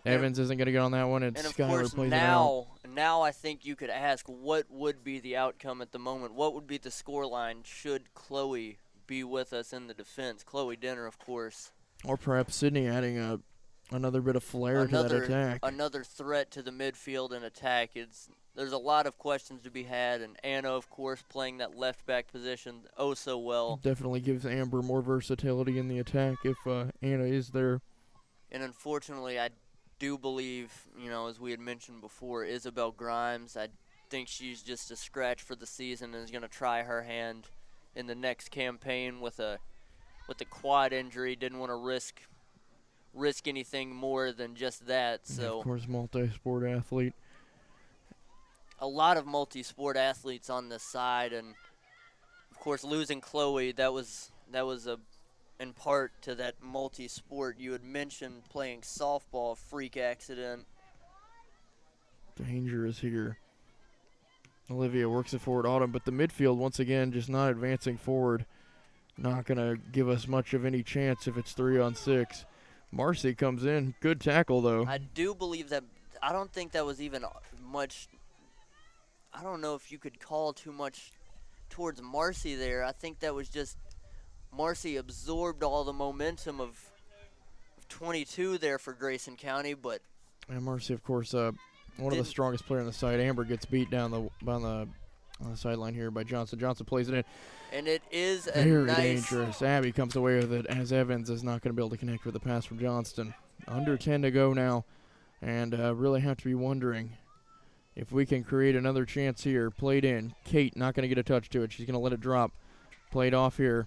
Evans isn't going to get on that one, and And of Skylar course, plays it out. now I think you could ask what would be the outcome at the moment. What would be the scoreline should Chloe be with us in the defense? Chloe Denner, of course. Or perhaps Sydney adding another bit of flair to that attack. Another threat to the midfield and attack. There's a lot of questions to be had, and Anna, of course, playing that left back position oh so well. Definitely gives Amber more versatility in the attack if Anna is there. And unfortunately, I do believe, as we had mentioned before, Isabel Grimes. I think she's just a scratch for the season and is going to try her hand in the next campaign with a quad injury. Didn't want to risk anything more than just that. And So of course, multi-sport athlete. a lot of multi-sport athletes on this side, and of course losing Chloe, that was in part to that multi-sport. You had mentioned playing softball, freak accident. Dangerous here. Olivia works it forward, Autumn, but the midfield once again just not advancing forward. Not going to give us much of any chance if it's 3-on-6. Marcy comes in. Good tackle, though. I do believe that. I don't think that was even much. I don't know if you could call too much towards Marcy there. I think that was just Marcy absorbed all the momentum of 22 there for Grayson County, but And Marcy, of course, one of the strongest players on the side. Amber gets beat down on the sideline here by Johnson. Johnson plays it in. And it is a Very nice. dangerous. Abby comes away with it as Evans is not going to be able to connect with the pass from Johnston. Under 10 to go now, and really have to be wondering if we can create another chance here. Played in. Kate not going to get a touch to it. She's going to let it drop. Played off here.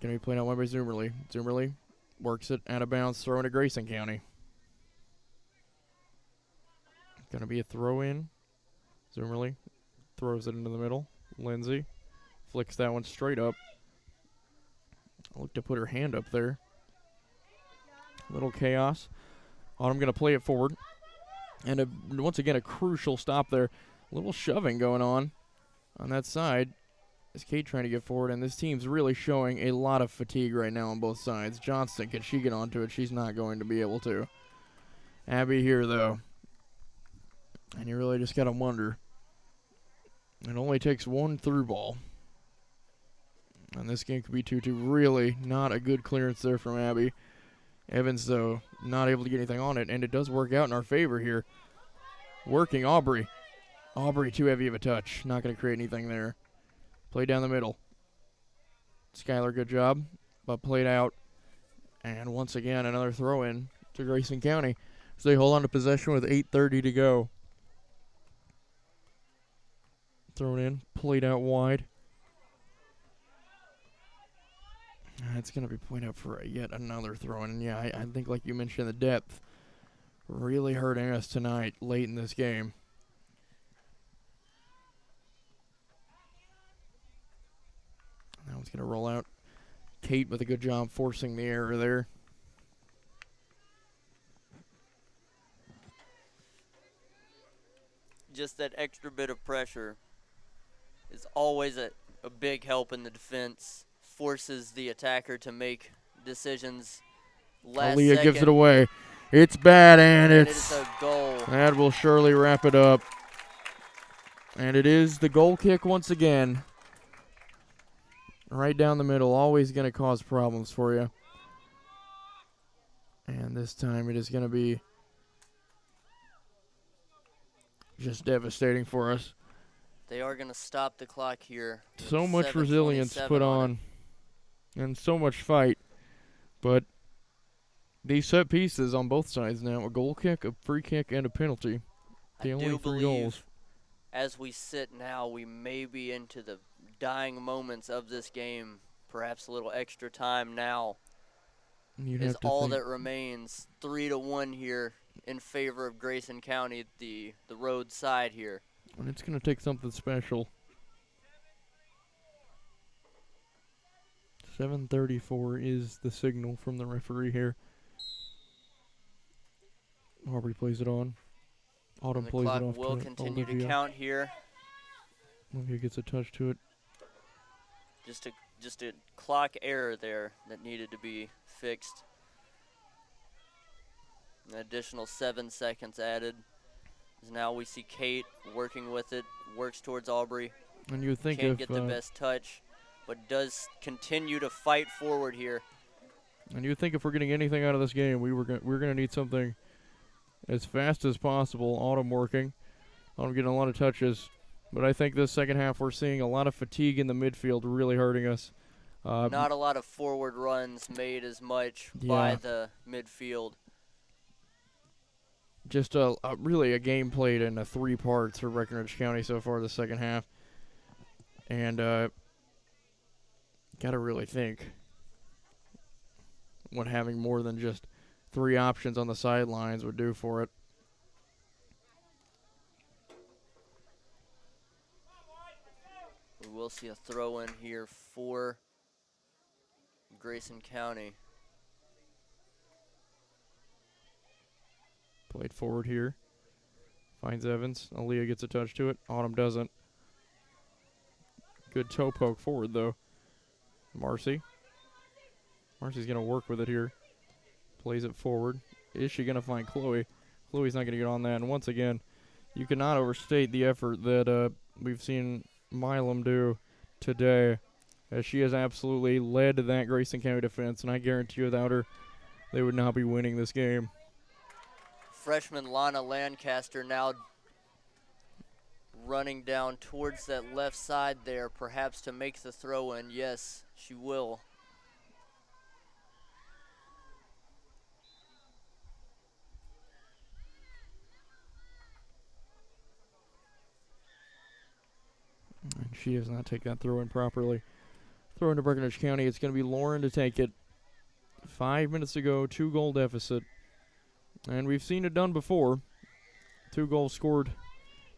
Going to be played out one by Zoomerly. Zoomerly works it out of bounds, throwing to Grayson County. Going to be a throw in. Zoomerly throws it into the middle. Lindsay flicks that one straight up. Look to put her hand up there. Little chaos. Autumn going to play it forward. And once again, a crucial stop there. A little shoving going on that side. Is Kate trying to get forward, and this team's really showing a lot of fatigue right now on both sides. Johnston, can she get onto it? She's not going to be able to. Abby here, though. And you really just got to wonder. It only takes one through ball. And this game could be 2-2. Really not a good clearance there from Abby. Evans, though, not able to get anything on it, and it does work out in our favor here. Working Aubrey. Aubrey, too heavy of a touch. Not going to create anything there. Play down the middle. Skylar, good job, but played out. And once again, another throw-in to Grayson County. So they hold on to possession with 8:30 to go. Thrown in, played out wide. It's going to be played out for yet another throw-in. And yeah, I think like you mentioned, the depth really hurting us tonight late in this game. That one's going to roll out. Kate with a good job forcing the error there. Just that extra bit of pressure is always a big help in the defense. Forces the attacker to make decisions last Aaliyah second. gives it away. It's bad, and And it's a goal. that will surely wrap it up. And it is the goal kick once again. Right down the middle, always going to cause problems for you. And this time it is going to be just devastating for us. They are going to stop the clock here. So much resilience put on and so much fight. But these set pieces on both sides now, a goal kick, a free kick, and a penalty. The only 3 goals. As we sit now, we may be into the dying moments of this game. Perhaps a little extra time now is all that remains. 3-1 here in favor of Grayson County, the road side here. And it's going to take something special. 7:34 is the signal from the referee here. Aubrey plays it on. Autumn plays it off. The clock will continue to count here. Olivia gets a touch to it. Just a clock error there that needed to be fixed. An additional 7 seconds added. As now we see Kate working with it, works towards Aubrey. And you think Can't get the best touch, but does continue to fight forward here. And you think if we're getting anything out of this game, we're gonna need something as fast as possible. Autumn working. Autumn getting a lot of touches. But I think this second half we're seeing a lot of fatigue in the midfield really hurting us. Not a lot of forward runs made as much by the midfield. just really a game played in 3 parts for Breckenridge County so far this second half. And got to really think what having more than just 3 options on the sidelines would do for it. We will see a throw in here for Grayson County. Played forward here. Finds Evans. Aaliyah gets a touch to it. Autumn doesn't. Good toe poke forward, though. Marcy. Marcy's going to work with it here. Plays it forward. Is she going to find Chloe? Chloe's not going to get on that. And once again, you cannot overstate the effort that we've seen Milam do today, as she has absolutely led that Grayson County defense, and I guarantee you without her, they would not be winning this game. Freshman Lana Lancaster now running down towards that left side there, perhaps to make the throw in. Yes, she will. And she does not take that throw in properly. Throw into Breckenridge County. It's going to be Lauren to take it. 5 minutes to go, 2-goal deficit. And we've seen it done before. 2 goals scored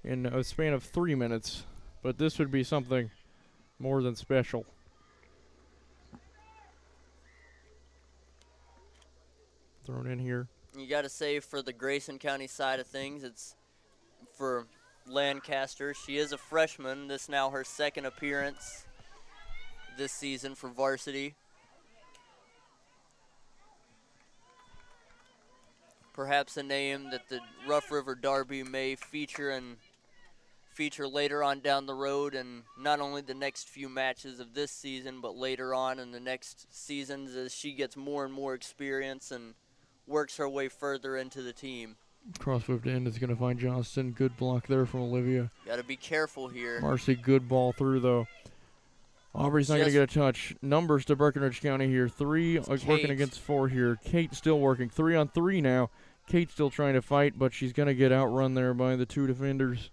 in a span of 3 minutes. But this would be something more than special. Thrown in here. You got to say, for the Grayson County side of things, it's for Lancaster. She is a freshman. This now her second appearance this season for varsity. Perhaps a name that the Rough River Derby may feature later on down the road, and not only the next few matches of this season, but later on in the next seasons as she gets more and more experience and works her way further into the team. Cross whipped in is going to find Johnston. Good block there from Olivia. Got to be careful here. Marcy, good ball through, though. Aubrey's not going to get a touch. Numbers to Breckenridge County here. 3 working against 4 here. Kate still working. 3-on-3 now. Kate still trying to fight, but she's going to get outrun there by the 2 defenders.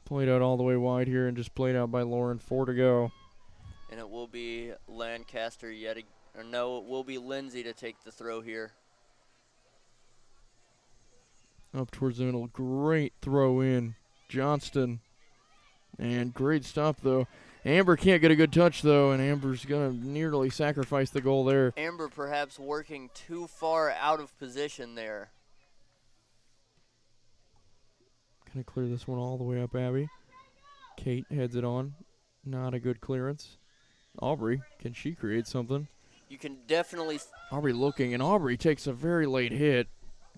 Played out all the way wide here and just played out by Lauren. 4 to go. And it will be Lancaster it will be Lindsay to take the throw here. Up towards the middle. Great throw in. Johnston. And great stop, though. Amber can't get a good touch, though, and Amber's going to nearly sacrifice the goal there. Amber perhaps working too far out of position there. Going to clear this one all the way up, Abby. Kate heads it on. Not a good clearance. Aubrey, can she create something? You can definitely... Aubrey looking, and Aubrey takes a very late hit.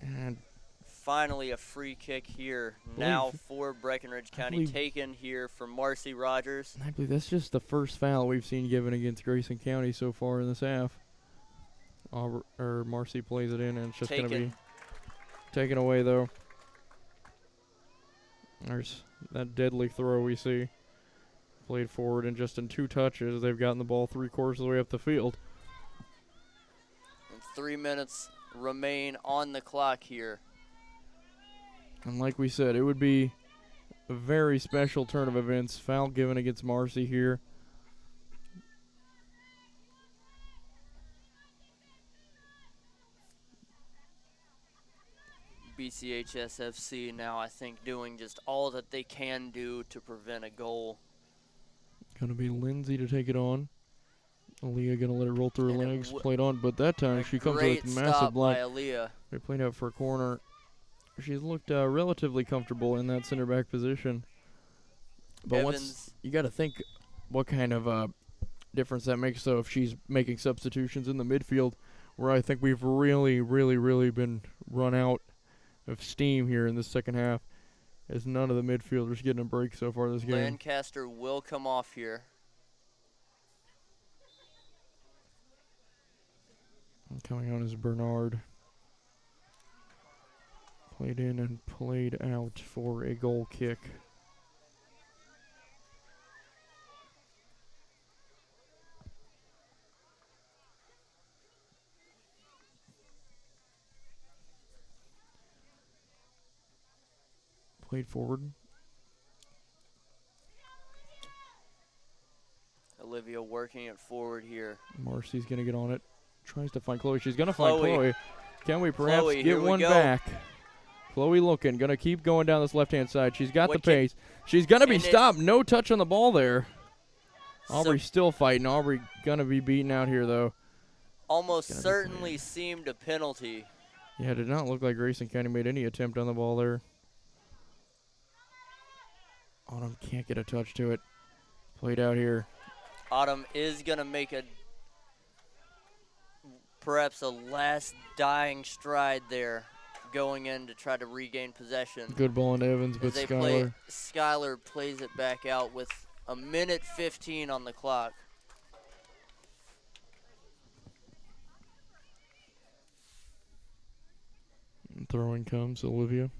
And finally a free kick here now for Breckenridge County, taken here from Marcy Rogers. I believe that's just the first foul we've seen given against Grayson County so far in this half. Marcy plays it in, and it's just going to be taken away, though. There's that deadly throw we see. Played forward, and just in 2 touches, they've gotten the ball 3/4 of the way up the field. And 3 minutes remain on the clock here. And like we said, it would be a very special turn of events. Foul given against Marcy here. BCHSFC now, I think, doing just all that they can do to prevent a goal. Going to be Lindsay to take it on. Aaliyah going to let it roll through her legs. Played on, but that time she comes with a massive block. By Aaliyah. They played out for a corner. She's looked relatively comfortable in that center back position. But once you got to think what kind of difference that makes. So if she's making substitutions in the midfield, where I think we've really been run out of steam here in the second half, as none of the midfielders getting a break so far this game. Lancaster will come off here. And coming on is Bernard. Played in and played out for a goal kick. Played forward. Olivia working it forward here. Marcy's going to get on it. Tries to find Chloe. She's going to find Chloe. Chloe. Can we perhaps Chloe, get here we one go. back? Chloe looking. Going to keep going down this left-hand side. She's got What the pace. She's going to be and it- stopped. No touch on the ball there. Aubrey So- still fighting. Aubrey going to be beaten out here, though. Almost Gotta be certainly clear. seemed a penalty. Yeah, it did not look like Grayson County made any attempt on the ball there. Autumn can't get a touch to it. Played out here. Autumn is going to make perhaps a last dying stride there, going in to try to regain possession. Good ball in Evans, As but they Skylar. Skylar plays it back out with a minute 15 on the clock. Throwing comes Olivia.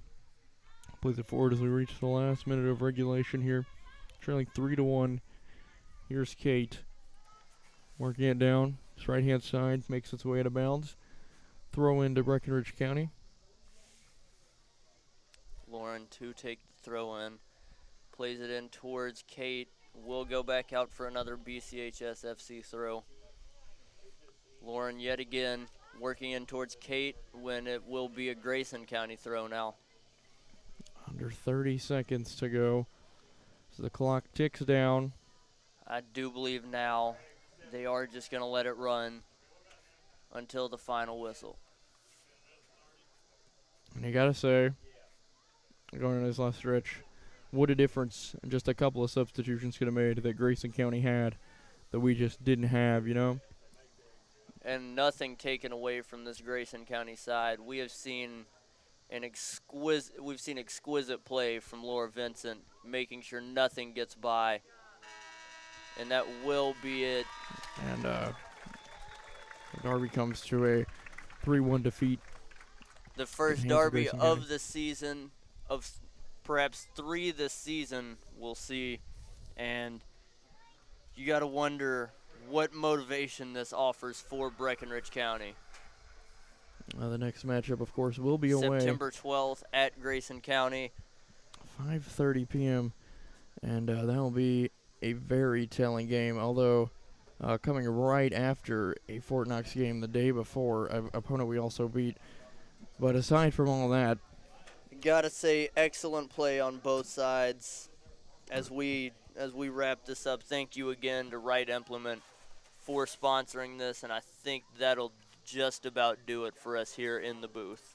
Plays it forward as we reach the last minute of regulation here. Trailing 3-1. Here's Kate. Working it down. It's right-hand side. Makes its way out of bounds. Throw into Breckenridge County. Lauren to take the throw in. Plays it in towards Kate. Will go back out for another BCHS FC throw. Lauren yet again working in towards Kate when it will be a Grayson County throw now. Under 30 seconds to go. So the clock ticks down. I do believe now they are just going to let it run until the final whistle. And you got to say, going into this last stretch, what a difference just a couple of substitutions could have made that Grayson County had that we just didn't have, you know? And nothing taken away from this Grayson County side. We have seen exquisite play from Laura Vincent, making sure nothing gets by. And that will be it. And Darby comes to a 3-1 defeat. The first hands of derby Grayson of County. the season, of perhaps 3 this season, we'll see. And you got to wonder what motivation this offers for Breckenridge County. The next matchup, of course, will be away. September 12th at Grayson County. 5:30 p.m. And that will be a very telling game, although coming right after a Fort Knox game the day before, an opponent we also beat. But aside from all that, Gotta say, excellent play on both sides. As we wrap this up, thank you again to Wright Implement for sponsoring this, and I think that'll just about do it for us here in the booth.